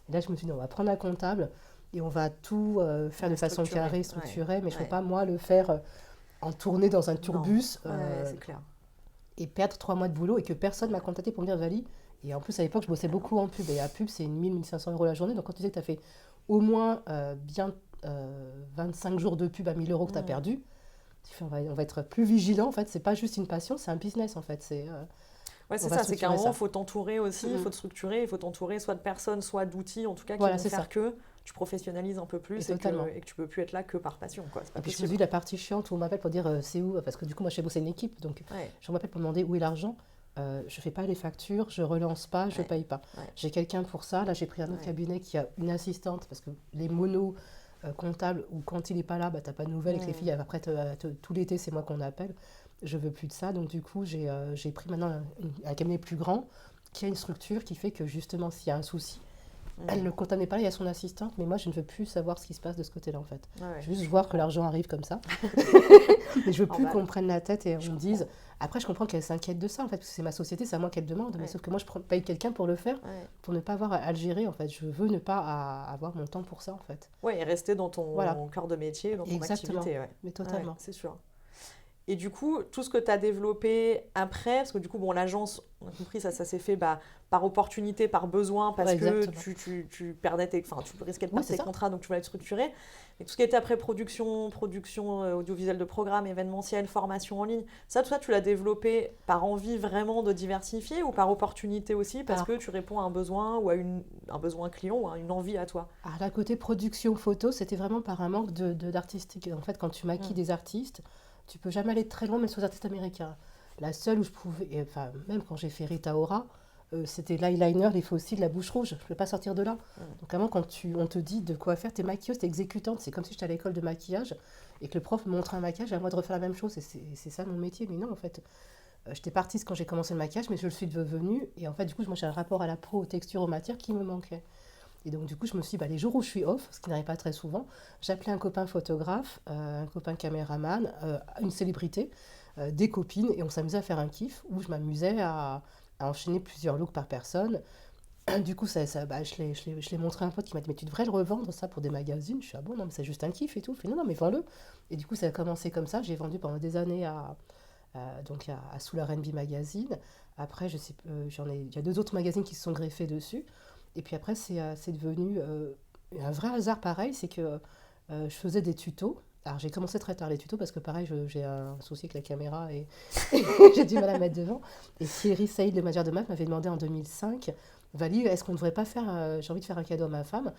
Et là je me suis dit, on va prendre un comptable et on va tout faire de façon carrée, structurée, mais je ne peux pas moi le faire en tournée dans un tourbus. C'est clair. Et perdre 3 mois de boulot et que personne m'a contacté pour me dire Valie. Et en plus, à l'époque, je bossais beaucoup en pub. Et la pub, c'est 1 500 € la journée. Donc, quand tu sais que tu as fait au moins 25 jours de pub à 1 000 € que tu as perdu, tu fais, on va être plus vigilant. En fait, c'est pas juste une passion, c'est un business. En fait, c'est ça. C'est qu'à un moment, il faut t'entourer aussi, il faut te structurer, il faut t'entourer soit de personnes, soit d'outils, en tout cas, qui vont faire que tu professionnalises un peu plus et que tu peux plus être là que par passion. Quoi. C'est pas possible. Je me suis dit la partie chiante où on m'appelle pour dire c'est où, parce que du coup, moi, je fais bosser une équipe. Donc, je m'appelle pour demander où est l'argent. Je fais pas les factures, je relance pas, je paye pas. J'ai quelqu'un pour ça. Là, j'ai pris un autre cabinet qui a une assistante parce que les monos comptables, ou quand il est pas là, t'as pas de nouvelles avec les filles. Après, tout l'été, c'est moi qu'on appelle. Je veux plus de ça. Donc, du coup, j'ai pris maintenant un cabinet plus grand qui a une structure qui fait que justement, s'il y a un souci, elle ne comptable pas, il y a son assistante, mais moi, je ne veux plus savoir ce qui se passe de ce côté-là, en fait. Je veux juste voir que l'argent arrive comme ça. Mais je veux plus qu'on me prenne la tête et on me dise... Après, je comprends qu'elle s'inquiète de ça, en fait, parce que c'est ma société, c'est à moi qu'elle demande. Mais sauf que moi, je paye quelqu'un pour le faire, pour ne pas avoir à le gérer, en fait. Je veux ne pas avoir mon temps pour ça, en fait. Oui, et rester dans ton cœur de métier, dans ton activité. Mais totalement. C'est sûr. Et du coup, tout ce que tu as développé après, parce que du coup, l'agence, on a compris, ça s'est fait par opportunité, par besoin, parce que tu perdais tu risquais de perdre tes contrats, donc tu voulais être structuré. Et tout ce qui était après production audiovisuelle de programmes, événementiels, formation en ligne, tout ça, tu l'as développé par envie vraiment de diversifier ou par opportunité aussi, parce que tu réponds à un besoin ou à un besoin client ou à une envie à toi? Alors, la côté production photo, c'était vraiment par un manque d'artistique. En fait, quand tu maquilles des artistes, tu peux jamais aller très loin, même sur les artistes américains. La seule où je pouvais, même quand j'ai fait Rita Ora, c'était l'eyeliner, les fossiles, la bouche rouge. Je ne pouvais pas sortir de là. Donc, vraiment, quand on te dit de quoi faire, t'es maquilleuse, t'es exécutante. C'est comme si j'étais à l'école de maquillage et que le prof me montrait un maquillage, à moi de refaire la même chose. Et c'est ça mon métier. Mais non, en fait, j'étais partie quand j'ai commencé le maquillage, mais je le suis devenue. Et en fait, du coup, moi, j'ai un rapport à la peau, aux textures, aux matières qui me manquait. Et donc, du coup, je me suis dit, les jours où je suis off, ce qui n'arrive pas très souvent, j'appelais un copain photographe, un copain caméraman, une célébrité, des copines, et on s'amusait à faire un kiff où je m'amusais à enchaîner plusieurs looks par personne. Du coup, je l'ai montré à un pote qui m'a dit, mais tu devrais le revendre ça pour des magazines. Je suis bon, non, mais c'est juste un kiff et tout. Il fait, non, mais vends-le. Et du coup, ça a commencé comme ça. J'ai vendu pendant des années à Solar R&B Magazine. Après, il y a 2 autres magazines qui se sont greffés dessus. Et puis après, c'est devenu un vrai hasard pareil, c'est que je faisais des tutos. Alors, j'ai commencé très tard les tutos parce que pareil, j'ai un souci avec la caméra et j'ai du mal à mettre devant. Et Thierry Saïd, le manager de MAC, m'avait demandé en 2005, Valie, est-ce qu'on ne devrait pas faire, j'ai envie de faire un cadeau à ma femme.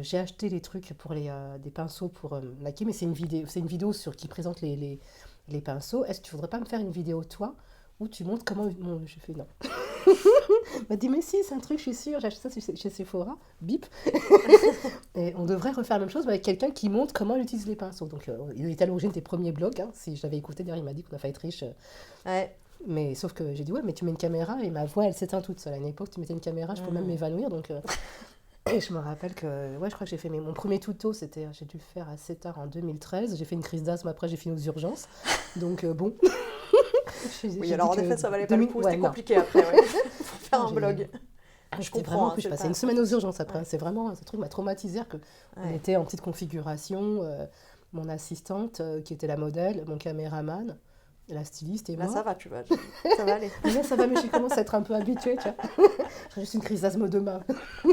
J'ai acheté les trucs pour des pinceaux pour maquiller, mais c'est une vidéo qui présente les pinceaux. Est-ce que tu voudrais pas me faire une vidéo, toi, où tu montres comment... je fais non. Il m'a dit, mais si, c'est un truc, je suis sûre, j'ai acheté ça chez Sephora, bip. Et on devrait refaire la même chose avec quelqu'un qui montre comment il utilise les pinceaux. Donc, il était à l'origine des premiers blogs. Si je l'avais écouté, derrière, il m'a dit qu'on a failli être riche. Mais sauf que j'ai dit, mais tu mets une caméra, et ma voix, elle s'éteint toute seule. À une époque, tu mettais une caméra, je peux même m'évanouir. Donc, et je me rappelle que, je crois que j'ai fait mon premier tuto, j'ai dû le faire assez tard en 2013. J'ai fait une crise d'asthme, après j'ai fini aux urgences. Donc, bon... Oui, alors en effet, ça valait pas le coup, c'était compliqué après, pour faire un blog. Je comprends, en plus, je passais une semaine aux urgences après. C'est vraiment, ce truc m'a traumatisé, qu'on était en petite configuration, mon assistante qui était la modèle, mon caméraman, la styliste et moi. Là, ça va, ça va aller. Là, ça va, mais je commence à être un peu habituée, tu vois. Je ferais juste une crise d'asthme demain. Je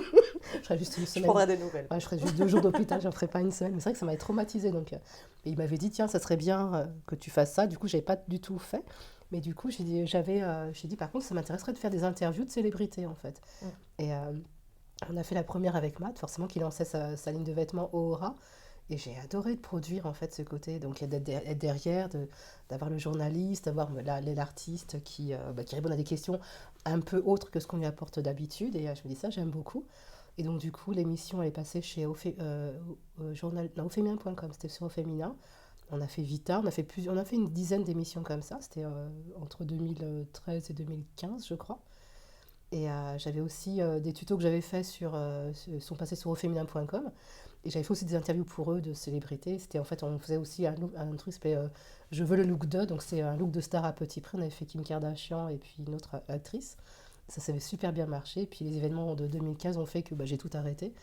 ferais juste une semaine. Je prendrai des nouvelles. Je ferais juste 2 jours d'hôpital, j'en ferais pas une semaine. Mais c'est vrai que ça m'avait traumatisée. Donc, et il m'avait dit, tiens, ça serait bien que tu fasses ça. Du coup, je n'avais pas du tout fait. Mais du coup, j'ai dit, par contre, ça m'intéresserait de faire des interviews de célébrités, en fait. Et on a fait la première avec Matt, forcément, qui lançait sa ligne de vêtements Aura. Et j'ai adoré de produire, en fait, ce côté. Donc, d'être derrière, d'avoir le journaliste, d'avoir l'artiste qui répond à des questions un peu autres que ce qu'on lui apporte d'habitude. Et je me dis, ça, j'aime beaucoup. Et donc, du coup, l'émission, elle est passée chez auféminin.com, c'était sur Auféminin, On a fait Vita, on a fait une dizaine d'émissions comme ça. C'était entre 2013 et 2015, je crois. Et j'avais aussi des tutos que j'avais faits sont passés sur auféminin.com. Et j'avais fait aussi des interviews pour eux de célébrités. C'était en fait, on faisait aussi un truc qui s'appelait Je veux le look de. Donc c'est un look de star à petit prix. On avait fait Kim Kardashian et puis une autre actrice. Ça avait super bien marché. Puis les événements de 2015 ont fait que j'ai tout arrêté.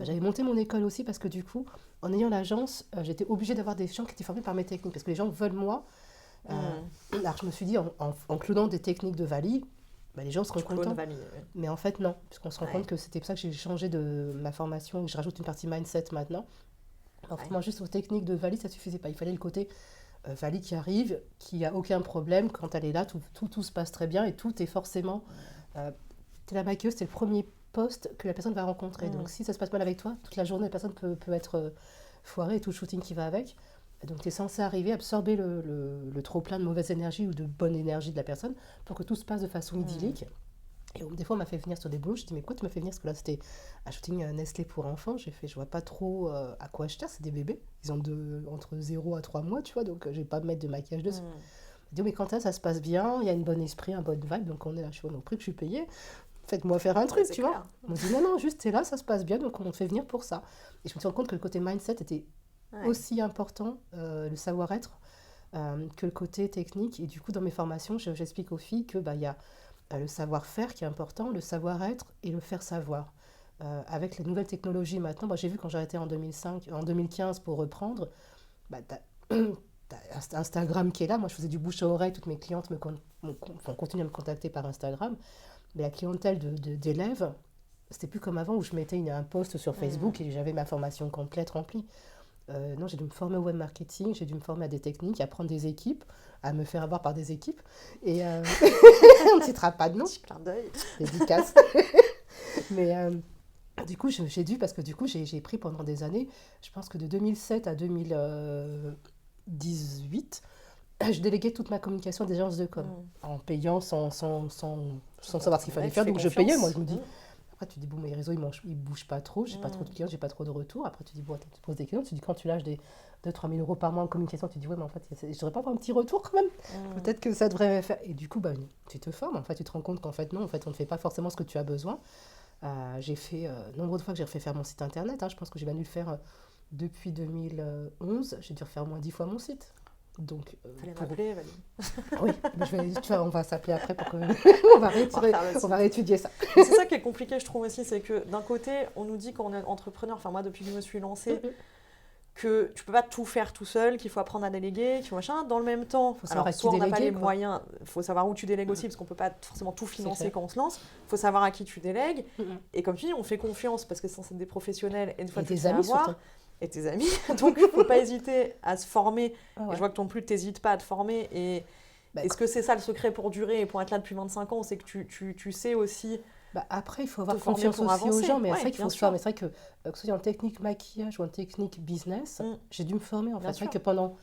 J'avais monté mon école aussi parce que du coup, en ayant l'agence, j'étais obligée d'avoir des gens qui étaient formés par mes techniques. Parce que les gens veulent moi. Alors je me suis dit, en clonant des techniques de Vali, les gens seront contents. Mais en fait, non. Puisqu'on se rend compte que c'était pour ça que j'ai changé de ma formation et que je rajoute une partie mindset maintenant. En fait, moi, juste aux techniques de Vali, ça ne suffisait pas. Il fallait le côté Vali qui arrive, qui n'a aucun problème. Quand elle est là, tout se passe très bien et tout est forcément... t'es la maquilleuse, c'est le premier poste que la personne va rencontrer. Donc, si ça se passe mal avec toi, toute la journée, la personne peut être foirée et tout le shooting qui va avec. Donc, tu es censé arriver à absorber le trop-plein de mauvaise énergie ou de bonne énergie de la personne pour que tout se passe de façon idyllique. Et des fois, on m'a fait venir sur des boulots. Je dis, mais pourquoi tu m'as fait venir? Parce que là, c'était un shooting Nestlé pour enfants. Je vois pas trop à quoi acheter. C'est des bébés. Ils ont entre 0 à 3 mois, tu vois. Donc, je vais pas mettre de maquillage dessus. Je dis, mais quand ça se passe bien, il y a une bonne esprit, un bon vibe. Donc, on est là. Je suis au prix que je suis payée. Faites-moi faire un truc, tu vois. On me dit, non, juste, c'est là, ça se passe bien. Donc, on te fait venir pour ça. Et je me suis rendu compte que le côté mindset était aussi important, le savoir-être, que le côté technique. Et du coup, dans mes formations, j'explique aux filles que y a le savoir-faire qui est important, le savoir-être et le faire savoir. Avec les nouvelles technologies maintenant, j'ai vu quand j'ai arrêté en 2015 pour reprendre, t'as Instagram qui est là. Moi, je faisais du bouche à oreille, toutes mes clientes continuent à me contacter par Instagram. Mais la clientèle d'élèves, c'était plus comme avant où je mettais un post sur Facebook et j'avais ma formation complète remplie. Non, j'ai dû me former au web marketing, j'ai dû me former à des techniques, à prendre des équipes, à me faire avoir par des équipes. Et on ne citera pas de nom. Petit clin d'œil. Dédicace. Mais du coup, j'ai dû, parce que du coup, j'ai pris pendant des années, je pense que de 2007 à 2018, je déléguais toute ma communication à des agences de com, en payant sans savoir ce qu'il fallait faire. Donc je payais, moi je me dis... Après, tu dis, bon, mes réseaux, ils ne bougent pas trop, j'ai pas trop de clients, j'ai pas trop de retours. Après, tu dis, bon, attends, tu te poses des questions, tu dis, quand tu lâches des 2-3 000 euros par mois en communication, tu dis, ouais, mais en fait, je devrais pas avoir un petit retour quand même. Peut-être que ça devrait faire. Et du coup, tu te formes, en fait, tu te rends compte qu'en fait, non, en fait, on ne fait pas forcément ce que tu as besoin. J'ai fait, nombre de fois que j'ai refait faire mon site internet, je pense que j'ai bien dû le faire depuis 2011, j'ai dû refaire au moins 10 fois mon site. Donc, fallait m'appeler, Valérie. Oui, on va s'appeler après pour que on va réétudier ça. C'est ça qui est compliqué, je trouve aussi, c'est que d'un côté, on nous dit quand on est entrepreneur, enfin moi depuis que je me suis lancée, que tu peux pas tout faire tout seul, qu'il faut apprendre à déléguer, qu'il faut machin. Dans le même temps, soit on n'a pas les moyens, il faut savoir où tu délègues aussi, parce qu'on peut pas forcément tout financer quand on se lance. Il faut savoir à qui tu délègues. Et comme tu dis, on fait confiance parce que c'est censé être des professionnels et une fois que tu sais avoir. Et tes amis, donc il ne faut pas hésiter à se former. Et je vois que non plus, tu n'hésites pas à te former. Et est-ce que c'est ça le secret pour durer et pour être là depuis 25 ans? C'est que tu sais aussi... après, il faut avoir confiance aussi aux gens, mais c'est vrai qu'il faut se former. C'est vrai que ce soit en technique maquillage ou en technique business, j'ai dû me former. En fait. C'est vrai que pendant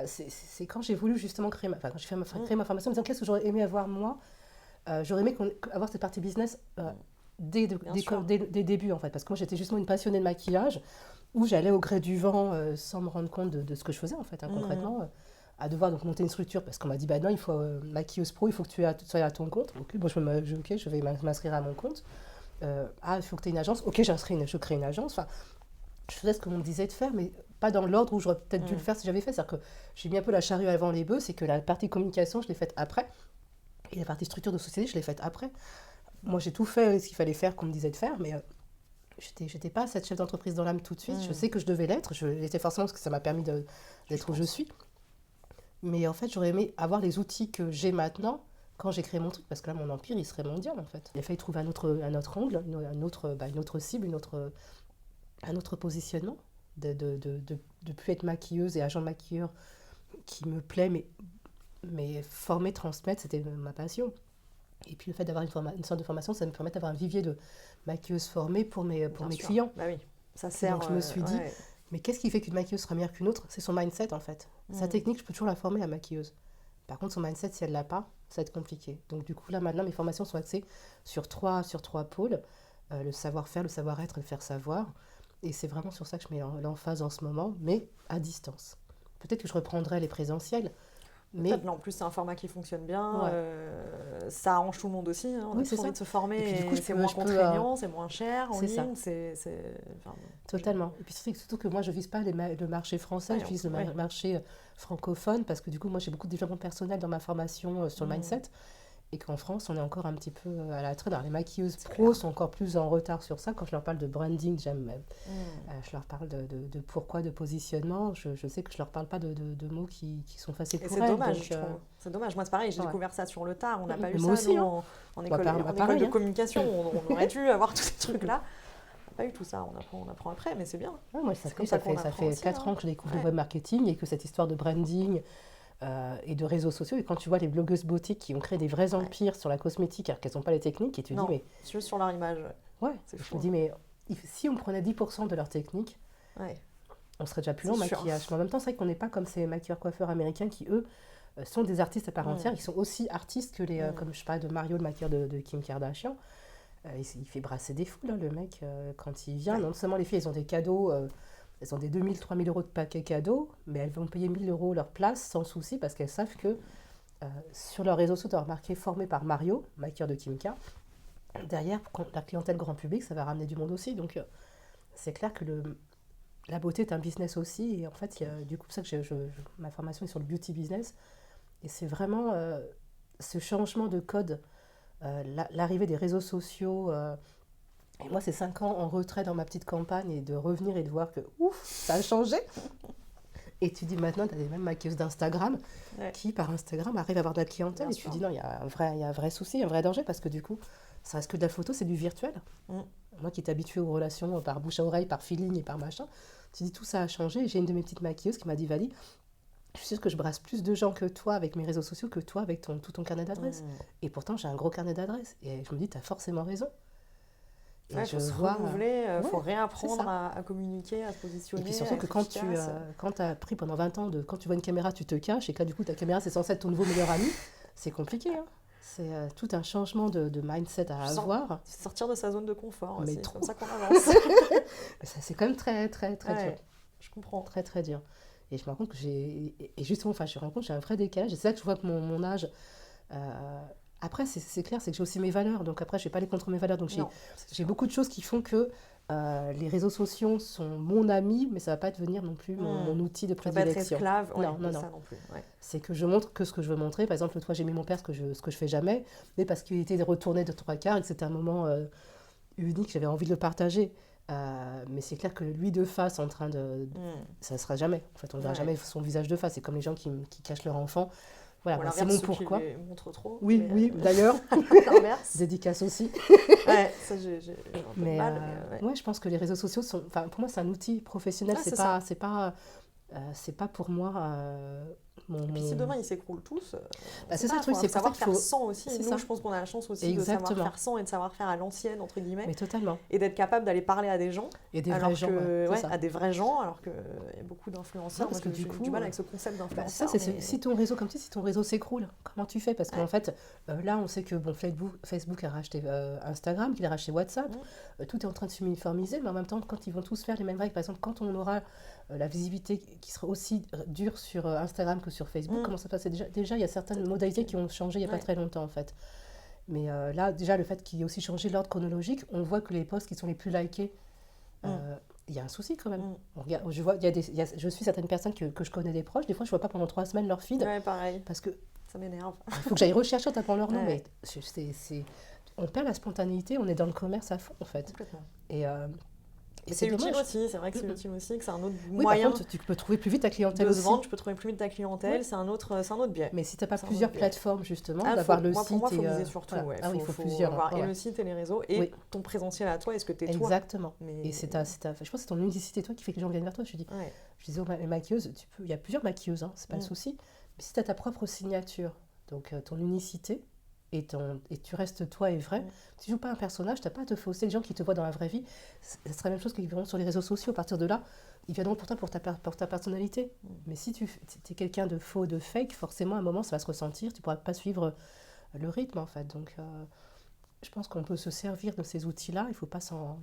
c'est quand j'ai voulu justement créer ma formation, en me disant qu'est-ce que j'aurais aimé avoir moi. J'aurais aimé avoir cette partie business... Dès débuts en fait, parce que moi j'étais justement une passionnée de maquillage où j'allais au gré du vent sans me rendre compte de ce que je faisais en fait, concrètement, à devoir donc monter une structure parce qu'on m'a dit non, il faut maquilleuse pro, il faut que tu sois à ton compte. Ok, bon, je vais m'inscrire à mon compte. Il faut que tu aies une agence. Ok, je crée une agence. Enfin, je faisais ce qu'on me disait de faire, mais pas dans l'ordre où j'aurais peut-être dû le faire si j'avais fait. C'est-à-dire que j'ai mis un peu la charrue avant les bœufs, c'est que la partie communication je l'ai faite après et la partie structure de société je l'ai faite après. Moi, j'ai tout fait ce qu'il fallait faire, qu'on me disait de faire, mais j'étais pas cette chef d'entreprise dans l'âme tout de suite. Je sais que je devais l'être. Je l'étais forcément parce que ça m'a permis d'être où je suis. Mais en fait, j'aurais aimé avoir les outils que j'ai maintenant quand j'ai créé mon truc, parce que là, mon empire, il serait mondial, en fait. Il a fallu trouver un autre angle, une autre cible, un autre positionnement, de plus être maquilleuse et agent maquilleur qui me plaît, mais former, transmettre, c'était ma passion. Et puis le fait d'avoir une sorte de formation, ça me permet d'avoir un vivier de maquilleuses formées pour mes clients. Bah oui, ça sert. Donc je me suis dit, mais qu'est-ce qui fait qu'une maquilleuse sera meilleure qu'une autre? C'est son mindset en fait. Sa technique, je peux toujours la former, la maquilleuse. Par contre, son mindset, si elle ne l'a pas, ça va être compliqué. Donc du coup, là maintenant, mes formations sont axées sur trois pôles. Le savoir-faire, le savoir-être et le faire savoir. Et c'est vraiment sur ça que je mets l'emphase en ce moment, mais à distance. peut-être que je reprendrai les présentiels. Mais là, en plus, c'est un format qui fonctionne bien. Ça arrange tout le monde aussi. On a tous envie de se former. Et puis, du coup, c'est moins contraignant, c'est moins cher en ligne. Totalement. Et puis surtout que moi, je ne vise pas le marché français, je vise le marché francophone, parce que du coup, moi, j'ai beaucoup de développement personnel dans ma formation sur le mindset. Et qu'en France, on est encore un petit peu à la traîne. Alors, les maquilleuses pro sont encore plus en retard sur ça. Quand je leur parle de branding, je leur parle de pourquoi, de positionnement. Je sais que je ne leur parle pas de mots qui sont faciles pour elles. C'est dommage, je trouve. C'est dommage. Moi, c'est pareil, j'ai découvert ça sur le tard. On n'a pas eu ça aussi, en école de communication. On aurait dû avoir tous ces trucs-là. On n'a pas eu tout ça. On apprend après, mais c'est bien. Moi, ça fait 4 ans que je découvre le web marketing et que cette histoire de branding... et de réseaux sociaux, et quand tu vois les blogueuses boutiques qui ont créé des vrais empires sur la cosmétique alors qu'elles n'ont pas les techniques, et tu dis mais... juste sur leur image. Je me dis mais si on prenait 10% de leurs techniques, on serait déjà plus long en maquillage. Mais en même temps, c'est vrai qu'on n'est pas comme ces maquilleurs-coiffeurs américains qui, eux, sont des artistes à part entière. Ils sont aussi artistes que les... comme je parlais de Mario, le maquilleur de Kim Kardashian. Il fait brasser des foules, hein, le mec, quand il vient. Non seulement les filles, elles ont des cadeaux... Elles ont des 2 000, 3 000 euros de paquets cadeaux, mais elles vont payer 1 000 euros leur place sans souci parce qu'elles savent que sur leurs réseaux sociaux, tu as remarqué, formé par Mario, maquilleur de Kimka, derrière, la clientèle grand public, ça va ramener du monde aussi. Donc, c'est clair que la beauté est un business aussi. Et en fait, du coup, c'est ça que ma formation est sur le beauty business. Et c'est vraiment ce changement de code, l'arrivée des réseaux sociaux... Et moi, c'est 5 ans en retrait dans ma petite campagne et de revenir et de voir que, ouf, ça a changé. Et tu dis maintenant, tu as des mêmes maquilleuses d'Instagram qui, par Instagram, arrivent à avoir de la clientèle. Bien et sûr. Tu dis, non, il y a un vrai souci, un vrai danger, parce que du coup, ça reste que de la photo, c'est du virtuel. Moi qui est habituée aux relations par bouche à oreille, par feeling et par machin, tu dis, tout ça a changé. Et j'ai une de mes petites maquilleuses qui m'a dit, Vali, je suis sûre que je brasse plus de gens que toi avec mes réseaux sociaux que toi avec tout ton carnet d'adresses. Et pourtant, j'ai un gros carnet d'adresses. Et je me dis, tu as forcément raison. Il faut se renouveler, il faut réapprendre à communiquer, à se positionner. Et puis surtout que quand tu as pris pendant 20 ans, quand tu vois une caméra, tu te caches, et que là, du coup, ta caméra, c'est censé être ton nouveau meilleur ami, c'est compliqué. Hein. C'est tout un changement de mindset à avoir. Sortir de sa zone de confort aussi, c'est comme ça qu'on avance. C'est quand même très, très, très dur. Je comprends. Très, très dur. Et je me rends compte que j'ai un vrai décalage. Et c'est là que je vois que mon âge... Après, c'est clair, c'est que j'ai aussi mes valeurs. Donc après, je ne vais pas aller contre mes valeurs. Donc j'ai beaucoup de choses qui font que les réseaux sociaux sont mon ami, mais ça ne va pas devenir non plus mon outil de prédilection. Ça va pas être esclave. Non. Ça non plus. C'est que je montre que ce que je veux montrer. Par exemple, toi, j'ai mis mon père, ce que je fais jamais, mais parce qu'il était retourné de 3/4 et que c'était un moment unique, j'avais envie de le partager. Mais c'est clair que lui de face en train de... Ça ne sera jamais. En fait, on ne verra jamais son visage de face. C'est comme les gens qui cachent leur enfant. Voilà, c'est mon pourquoi. Montre trop. Oui, d'ailleurs. Dédicace aussi. Ça j'ai mais mal. Ouais, je pense que les réseaux sociaux sont... Enfin, pour moi, c'est un outil professionnel. C'est pas pour moi... Et puis si demain ils s'écroulent tous, c'est ça le truc, c'est savoir faire sans aussi. Nous, je pense qu'on a la chance aussi Exactement. de savoir faire sans et de savoir faire à l'ancienne, entre guillemets. Mais totalement. Et d'être capable d'aller parler à des gens. Et des vrais gens. À des vrais gens, alors qu'il y a beaucoup d'influenceurs. Parce que du coup, j'ai du mal avec ce concept d'influenceur. Si ton réseau s'écroule, comment tu fais? Parce qu'en fait, là, on sait que Facebook a racheté Instagram, qu'il a racheté WhatsApp. Tout est en train de s'uniformiser, mais en même temps, quand ils vont tous faire les mêmes règles, par exemple, quand on aura la visibilité qui sera aussi dure sur Instagram que sur Facebook, comment ça se passe? Déjà, il y a certaines modalités qui ont changé il n'y a pas très longtemps, en fait. Mais là, déjà, le fait qu'il y ait aussi changé l'ordre chronologique, on voit que les posts qui sont les plus likés, il y a un souci quand même. Je suis certaines personnes que je connais des proches, des fois, je ne vois pas pendant 3 semaines leur feed. Ouais, pareil. Parce que ça m'énerve. Il faut que j'aille rechercher en tapant leur nom, mais on perd la spontanéité, on est dans le commerce à fond, en fait. Complètement. Et c'est utile aussi, c'est vrai que c'est utile aussi, que c'est un autre moyen. Par contre, tu peux trouver plus vite ta clientèle aussi. Tu peux trouver plus vite ta clientèle, c'est un autre biais. Mais si tu n'as pas plusieurs plateformes, justement, d'avoir le site. Pour moi, il faut miser sur tout. Il faut plusieurs. Avoir et le site et les réseaux, et ton présentiel à toi, est-ce que tu es toi? Exactement. Et je pense que c'est ton unicité, toi, qui fait que les gens viennent vers toi. Je disais aux maquilleuses, il y a plusieurs maquilleuses, hein, c'est pas le souci. Mais si tu as ta propre signature, donc ton unicité, et tu restes toi et vrai, tu joues pas un personnage, tu n'as pas à te fausser. Les gens qui te voient dans la vraie vie, ce serait la même chose qu'ils verront sur les réseaux sociaux. À partir de là, ils viendront pour toi pour ta personnalité. Mais si tu es quelqu'un de faux, de fake, forcément à un moment ça va se ressentir, tu pourras pas suivre le rythme en fait. Donc je pense qu'on peut se servir de ces outils-là, il faut pas ne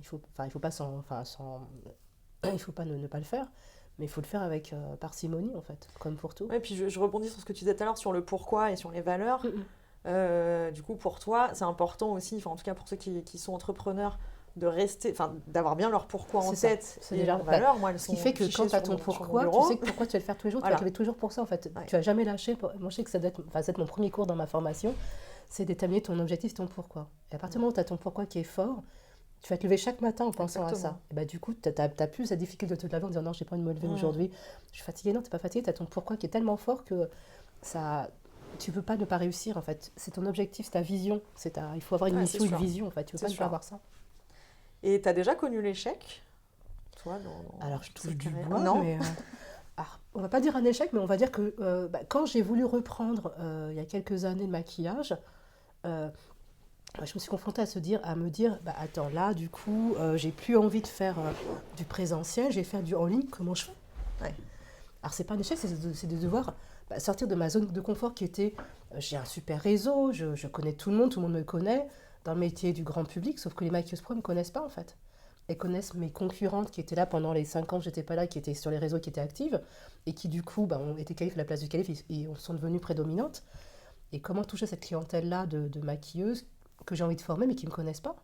pas le faire. Mais il faut le faire avec parcimonie, en fait, comme pour tout. Oui, puis je rebondis sur ce que tu disais tout à l'heure, sur le pourquoi et sur les valeurs. Du coup, pour toi, c'est important aussi, en tout cas pour ceux qui sont entrepreneurs, de rester, d'avoir bien leur pourquoi en tête. C'est déjà leurs valeurs. Moi, elles sont ce qui fait que quand tu as ton pourquoi, tu sais que pourquoi tu vas le faire tous les jours, tu vas travailler toujours pour ça, en fait. Tu vas jamais lâcher. Moi, je sais que ça doit être mon premier cours dans ma formation, c'est d'établir ton objectif, ton pourquoi. Et à partir du moment où tu as ton pourquoi qui est fort, tu vas te lever chaque matin en pensant à ça. Et du coup, tu n'as plus cette difficulté de te lever en disant non, j'ai pas envie de me lever aujourd'hui, je suis fatiguée. Non, tu n'es pas fatiguée, tu as ton pourquoi qui est tellement fort que ça... Tu ne peux pas ne pas réussir, en fait. C'est ton objectif, c'est ta vision. Il faut avoir une mission, une vision, en fait. Tu ne peux pas ne pas avoir ça. Et tu as déjà connu l'échec, toi, Alors, je touche du bois, mais... on ne va pas dire un échec, mais on va dire que quand j'ai voulu reprendre, il y a quelques années, le maquillage, je me suis confrontée à me dire, attends, là, du coup, j'ai plus envie de faire du présentiel, je vais faire du en ligne, comment je fais ? Alors, c'est pas un échec, c'est de devoir sortir de ma zone de confort qui était, j'ai un super réseau, je connais tout le monde me connaît, dans le métier du grand public, sauf que les maquilleuses pro ne me connaissent pas, en fait. Elles connaissent mes concurrentes qui étaient là pendant les 5 ans que j'étais pas là, qui étaient sur les réseaux, qui étaient actives, et qui, du coup, ont été qualifiées à la place du qualif et sont devenues prédominantes. Et comment toucher cette clientèle-là de maquilleuses que j'ai envie de former, mais qui ne me connaissent pas.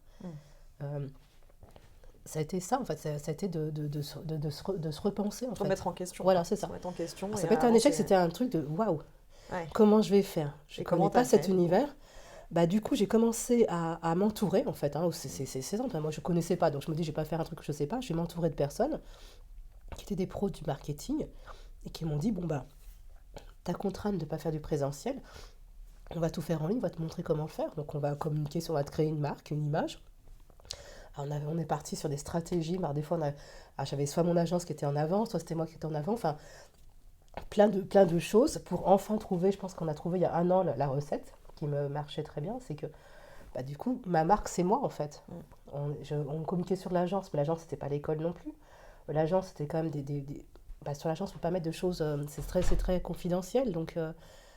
Ça a été ça, en fait. Ça a été de se repenser, en fait. Remettre en question. Voilà, c'est ça. Remettre en question. Alors, ça peut être un échec, c'était un truc de waouh. Comment je vais faire ? Je ne connais pas cet univers. Du coup, j'ai commencé à m'entourer, en fait. C'est simple. Moi, je ne connaissais pas, donc je me dis, je ne vais pas faire un truc que je ne sais pas. Je vais m'entourer de personnes qui étaient des pros du marketing et qui m'ont dit, ta contrainte de ne pas faire du présentiel, on va tout faire en ligne, on va te montrer comment le faire. Donc, on va communiquer, on va te créer une marque, une image. Alors, on est parti sur des stratégies. Des fois, j'avais soit mon agence qui était en avant, soit c'était moi qui étais en avant. Enfin, plein de choses pour enfin trouver, je pense qu'on a trouvé il y a 1 an la recette qui me marchait très bien, c'est que du coup, ma marque, c'est moi, en fait. On communiquait sur l'agence, mais l'agence, c'était pas l'école non plus. L'agence, c'était quand même sur l'agence, on ne peut pas mettre de choses... c'est très confidentiel, donc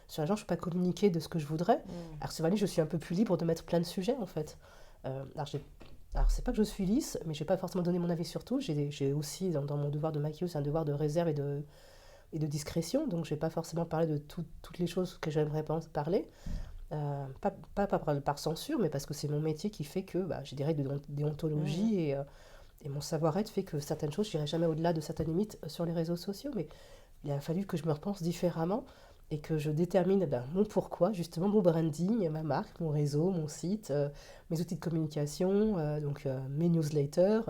sur l'agence, je ne peux pas communiquer de ce que je voudrais. Alors, sur Vanille, je suis un peu plus libre de mettre plein de sujets, en fait. Alors, c'est pas que je suis lisse, mais je vais pas forcément donner mon avis sur tout. J'ai aussi, dans mon devoir de maquilleuse, un devoir de réserve et de discrétion, donc je vais pas forcément parler de toutes les choses que j'aimerais parler. Pas par censure, mais parce que c'est mon métier qui fait que j'ai des règles de déontologie et mon savoir-être fait que certaines choses, je n'irai jamais au-delà de certaines limites sur les réseaux sociaux, mais il a fallu que je me repense différemment et que je détermine mon pourquoi, justement mon branding, ma marque, mon réseau, mon site, mes outils de communication, mes newsletters,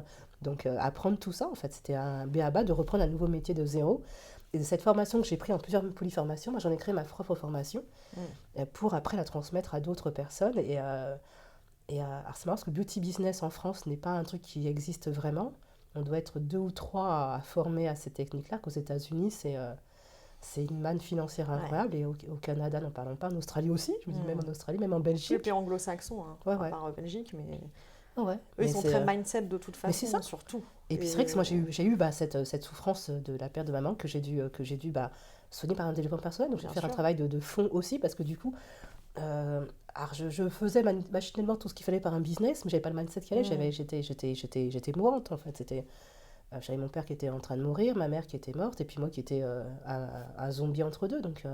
apprendre tout ça, en fait, c'était un b.a.-ba de reprendre un nouveau métier de zéro. Et de cette formation que j'ai prise en plusieurs polyformations, moi j'en ai créé ma propre formation pour après la transmettre à d'autres personnes. Alors c'est marrant parce que beauty business en France n'est pas un truc qui existe vraiment. On doit être 2 ou 3 à former à ces techniques-là, qu'aux États-Unis c'est une manne financière incroyable et au Canada n'en parlons pas, en Australie aussi, je me dis même en Australie, même en Belgique. Les pays anglo-saxons, à part Belgique, mais... Eux, ils sont très mindset de toute façon, surtout. Et puis c'est vrai que moi j'ai eu cette souffrance de la perte de maman que j'ai dû soigner par un développement personnel. Donc j'ai dû faire un travail de fond aussi parce que du coup, je faisais machinalement tout ce qu'il fallait par un business, mais j'avais pas le mindset qu'il allait. J'étais mourante en fait. J'avais mon père qui était en train de mourir, ma mère qui était morte, et puis moi qui étais un zombie entre deux. Donc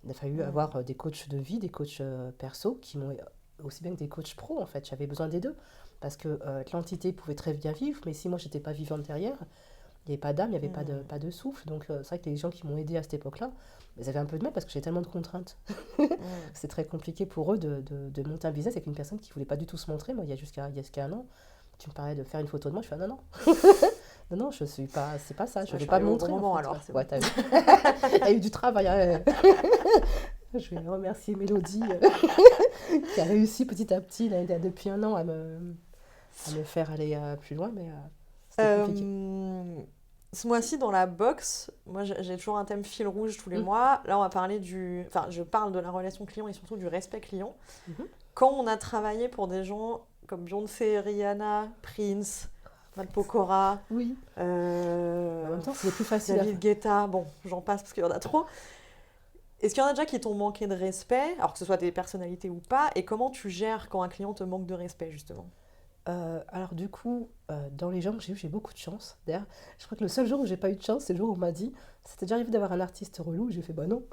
il a fallu avoir des coachs de vie, des coachs perso qui m'ont aussi bien que des coachs pro en fait. J'avais besoin des deux. Parce que l'entité pouvait très bien vivre, mais si moi je n'étais pas vivante derrière, il n'y avait pas d'âme, il n'y avait pas de souffle. Donc c'est vrai que les gens qui m'ont aidée à cette époque-là, ils avaient un peu de mal parce que j'ai tellement de contraintes. C'est très compliqué pour eux de monter un business avec une personne qui ne voulait pas du tout se montrer. Moi, il y a jusqu'à 1 an, tu me parlais de faire une photo de moi, je fais non. Non, je suis pas, c'est pas ça, je ne veux pas me montrer. Moment, alors, ouais, t'as vu. Il y a eu du travail. Je vais remercier Mélodie qui a réussi petit à petit depuis 1 an à me faire aller plus loin, mais c'était compliqué. Ce mois-ci, dans la box, moi j'ai toujours un thème fil rouge tous les mois. Là, on va parler je parle de la relation client et surtout du respect client. Quand on a travaillé pour des gens comme Beyoncé, Rihanna, Prince, Matt Pokora, en même temps, c'est les plus faciles. David Guetta, bon, j'en passe parce qu'il y en a trop. Est-ce qu'il y en a déjà qui t'ont manqué de respect, alors que ce soit des personnalités ou pas, et comment tu gères quand un client te manque de respect, justement ? Alors du coup, dans les gens que j'ai beaucoup de chance. D'ailleurs, je crois que le seul jour où j'ai pas eu de chance, c'est le jour où on m'a dit c'était déjà arrivé d'avoir un artiste relou. J'ai fait bah non.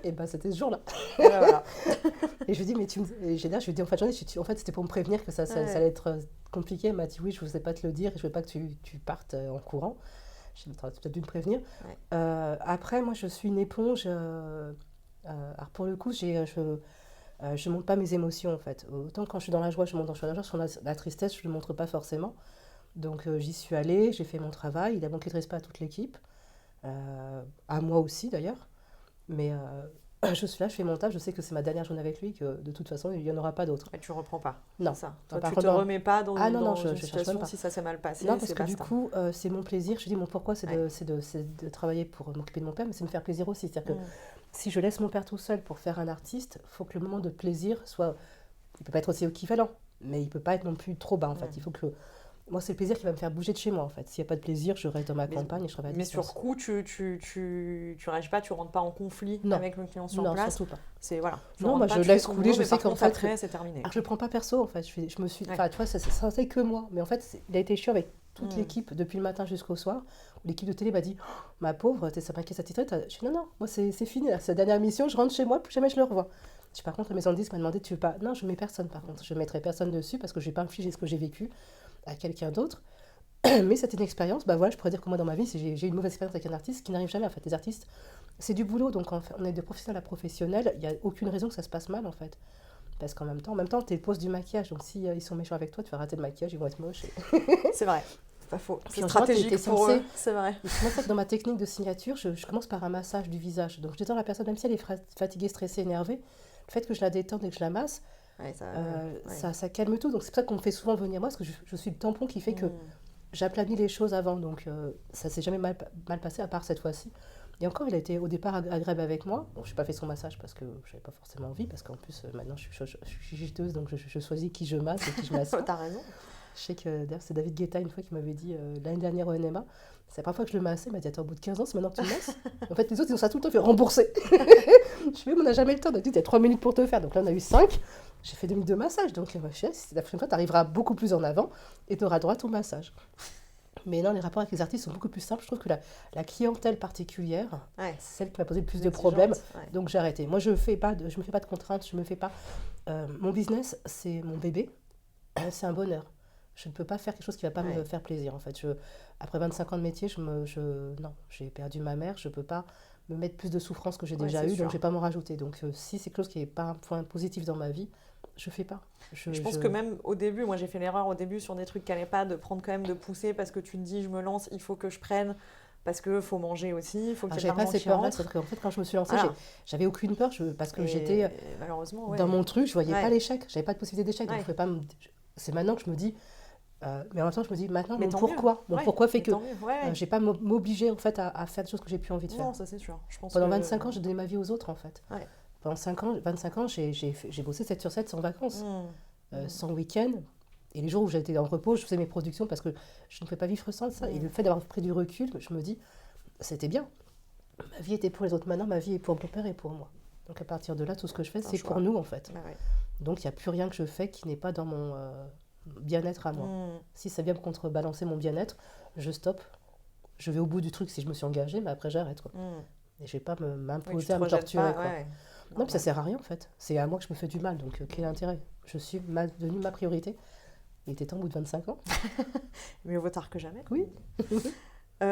Et bah c'était ce jour-là. Et bah, voilà. Et je lui dis mais je lui ai dit en fin de journée, en fait c'était pour me prévenir que ça allait être compliqué. Elle m'a dit oui, je ne sais pas te le dire et je veux pas que tu partes en courant. J'ai dit t'aurais peut-être dû me prévenir. Ouais. Après moi je suis une éponge. Alors pour le coup je montre pas mes émotions en fait. Autant quand je suis dans la joie, je montre dans la joie. Sur la tristesse, je le montre pas forcément. Donc j'y suis allée, j'ai fait mon travail. Il a manqué de respect à toute l'équipe, à moi aussi d'ailleurs. Mais je suis là, je fais mon taf. Je sais que c'est ma dernière journée avec lui, que de toute façon il y en aura pas d'autres. Et tu reprends pas. Non. Ça. Toi, tu te remets pas dans je une situation si ça s'est mal passé. Non, parce que du coup c'est mon plaisir. Je dis mon pourquoi, c'est de travailler pour m'occuper de mon père, mais c'est me faire plaisir aussi. C'est-à-dire que si je laisse mon père tout seul pour faire un artiste, il faut que le moment de plaisir soit... Il peut pas être aussi équivalent, mais il peut pas être non plus trop bas en fait. Il faut que... Moi, c'est le plaisir qui va me faire bouger de chez moi en fait. S'il n'y a pas de plaisir, je reste dans ma campagne et je travaille à distance. Mais sur coup, tu réagis pas, tu rentres pas en conflit avec le client sur place. Non, surtout pas. C'est voilà. Non, moi je laisse couler, je sais qu'en fait... Après, c'est terminé. Alors, je le prends pas perso en fait. Je me suis... Enfin, tu vois, ça c'est que moi. Mais en fait, il a été chiant avec toute l'équipe depuis le matin jusqu'au soir. L'équipe de télé m'a dit « Ma pauvre, ça m'inquiète satisfaite ?» Je dis « Non, moi c'est fini, c'est la dernière mission, je rentre chez moi, plus jamais je le revois. » Par contre, la maison de disques m'a demandé « Tu veux pas ?» Non, je mets personne par contre, je mettrai personne dessus parce que je vais pas infliger ce que j'ai vécu à quelqu'un d'autre. Mais c'était une expérience, bah voilà, je pourrais dire que moi dans ma vie, j'ai eu une mauvaise expérience avec un artiste qui n'arrive jamais. En fait, les artistes, c'est du boulot, donc on est de professionnel à professionnel, il n'y a aucune raison que ça se passe mal en fait. Parce qu'en même temps, tu es le poste du maquillage, donc si ils sont méchants avec toi, tu vas rater le maquillage, ils vont être moches. C'est vrai. Pas faux. C'est stratégique pour eux. C'est vrai. Moi, c'est que dans ma technique de signature, je commence par un massage du visage. Donc, je détends la personne, même si elle est fatiguée, stressée, énervée. Le fait que je la détende et que je la masse, ça calme tout. Donc, c'est pour ça qu'on me fait souvent venir moi, parce que je suis le tampon qui fait que j'aplanis les choses avant. Donc, ça s'est jamais mal passé, à part cette fois-ci. Et encore, il a été au départ agréable avec moi. Bon, je n'ai pas fait son massage parce que je n'avais pas forcément envie, parce qu'en plus, maintenant, je suis giteuse, donc je choisis qui je masse et qui je masse. T'as raison. Je sais que d'ailleurs c'est David Guetta une fois qui m'avait dit l'année dernière au NMA, c'est la première fois que je le massais, il m'a dit attends, au bout de 15 ans c'est maintenant que tu me masses. En fait les autres ils ont ça tout le temps fait rembourser. Je fais mais on n'a jamais le temps, d'habitude il y a 3 minutes pour te faire, donc là on a eu 5, j'ai fait 2 minutes de massage, donc ma chérie, la prochaine fois tu arriveras beaucoup plus en avant et tu auras droit à ton massage. Mais non, les rapports avec les artistes sont beaucoup plus simples. Je trouve que la clientèle particulière, c'est celle qui m'a posé le plus de problèmes, donc j'ai arrêté. Moi je me fais pas de contraintes, je me fais pas... mon business c'est mon bébé, c'est un bonheur. Je ne peux pas faire quelque chose qui ne va pas me faire plaisir. En fait, après 25 ans de métier, non, j'ai perdu ma mère. Je ne peux pas me mettre plus de souffrance que j'ai déjà eu, donc je ne vais pas m'en rajouter. Donc, si c'est quelque chose qui n'est pas un point positif dans ma vie, je ne fais pas. Je pense que même au début, moi j'ai fait l'erreur au début sur des trucs qui n'allaient pas, de prendre quand même, de pousser parce que tu te dis je me lance, il faut que je prenne. Parce qu'il faut manger aussi, il faut qu'il y ait de l'argent qui rentre. Parce qu'en fait, quand je me suis lancée, j'avais aucune peur parce que j'étais dans mon truc, je ne voyais pas l'échec, je n'avais pas de possibilité d'échec. Donc, c'est maintenant que je me dis... mais en même temps, je me dis maintenant, pourquoi fait que je vais pas m'obliger en fait à faire des choses que j'ai plus envie de faire. Non, ça c'est sûr. Je pense Pendant 25 ans, j'ai donné ma vie aux autres en fait. Ouais. Pendant 25 ans, j'ai bossé 7 sur 7 sans vacances, sans week-end. Et les jours où j'étais en repos, je faisais mes productions parce que je ne pouvais pas vivre sans ça. Et le fait d'avoir pris du recul, je me dis, c'était bien. Ma vie était pour les autres. Maintenant, ma vie est pour mon père et pour moi. Donc à partir de là, tout ce que je fais, c'est pour nous en fait. Donc il n'y a plus rien que je fais qui n'est pas dans mon... bien-être à moi. Si ça vient me contrebalancer mon bien-être, je stoppe. Je vais au bout du truc si je me suis engagée, mais après j'arrête. Et je vais pas m'imposer à me torturer. Non, puis ça sert à rien en fait. C'est à moi que je me fais du mal, donc quel intérêt? Je suis devenue ma priorité. Il était temps au bout de 25 ans. Mieux vaut tard que jamais. Oui. On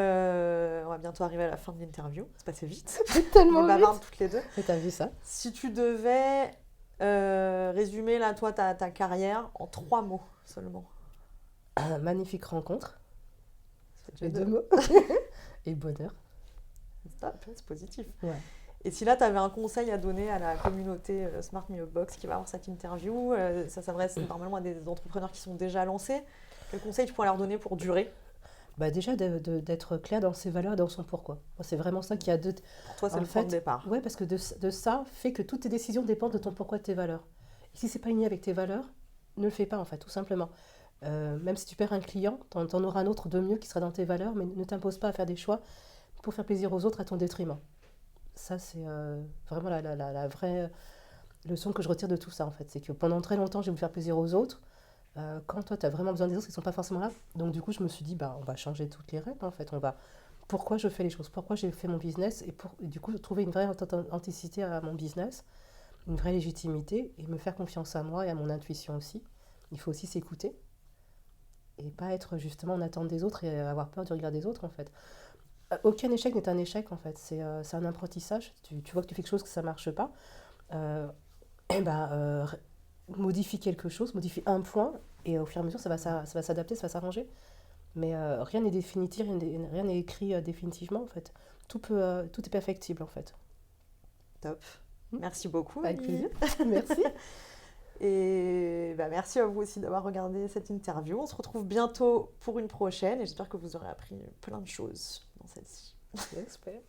va bientôt arriver à la fin de l'interview. C'est passé vite. C'est tellement vite. On bavarde toutes les deux. Et t'as vu ça? Si tu devais résumer là, toi, ta carrière en 3 mots seulement. Magnifique rencontre. C'est les 2 mots. Et bonheur. C'est positif. Ouais. Et si là, tu avais un conseil à donner à la communauté Smart Me Up Box qui va avoir cette interview, ça s'adresse normalement à des entrepreneurs qui sont déjà lancés. Quel conseil tu pourrais leur donner pour durer? Déjà, d'être clair dans ses valeurs et dans son pourquoi. Moi, c'est vraiment ça qui a deux... Pour toi, c'est le point de départ. Oui, parce que de ça fait que toutes tes décisions dépendent de ton pourquoi et de tes valeurs. Et si ce n'est pas aligné avec tes valeurs, ne le fais pas, en fait, tout simplement. Même si tu perds un client, tu en auras un autre de mieux qui sera dans tes valeurs, mais ne t'impose pas à faire des choix pour faire plaisir aux autres à ton détriment. Ça, c'est vraiment la vraie leçon que je retire de tout ça, en fait. C'est que pendant très longtemps, j'ai voulu faire plaisir aux autres. quand toi, tu as vraiment besoin des autres, ils ne sont pas forcément là. Donc du coup, je me suis dit, on va changer toutes les règles, en fait. Pourquoi je fais les choses, pourquoi j'ai fait mon business, et du coup, trouver une vraie authenticité à mon business, une vraie légitimité, et me faire confiance à moi et à mon intuition aussi. Il faut aussi s'écouter, et pas être justement en attente des autres et avoir peur du regard des autres, en fait. Aucun échec n'est un échec, en fait. C'est un apprentissage. Tu vois que tu fais quelque chose, que ça ne marche pas. Modifie quelque chose, modifie un point, et au fur et à mesure, ça va s'adapter, ça va s'arranger. Mais rien n'est définitif, rien n'est écrit définitivement, en fait. Tout est perfectible, en fait. Top. Merci beaucoup. Avec plaisir. Merci. Et merci à vous aussi d'avoir regardé cette interview. On se retrouve bientôt pour une prochaine et j'espère que vous aurez appris plein de choses dans celle-ci. J'espère.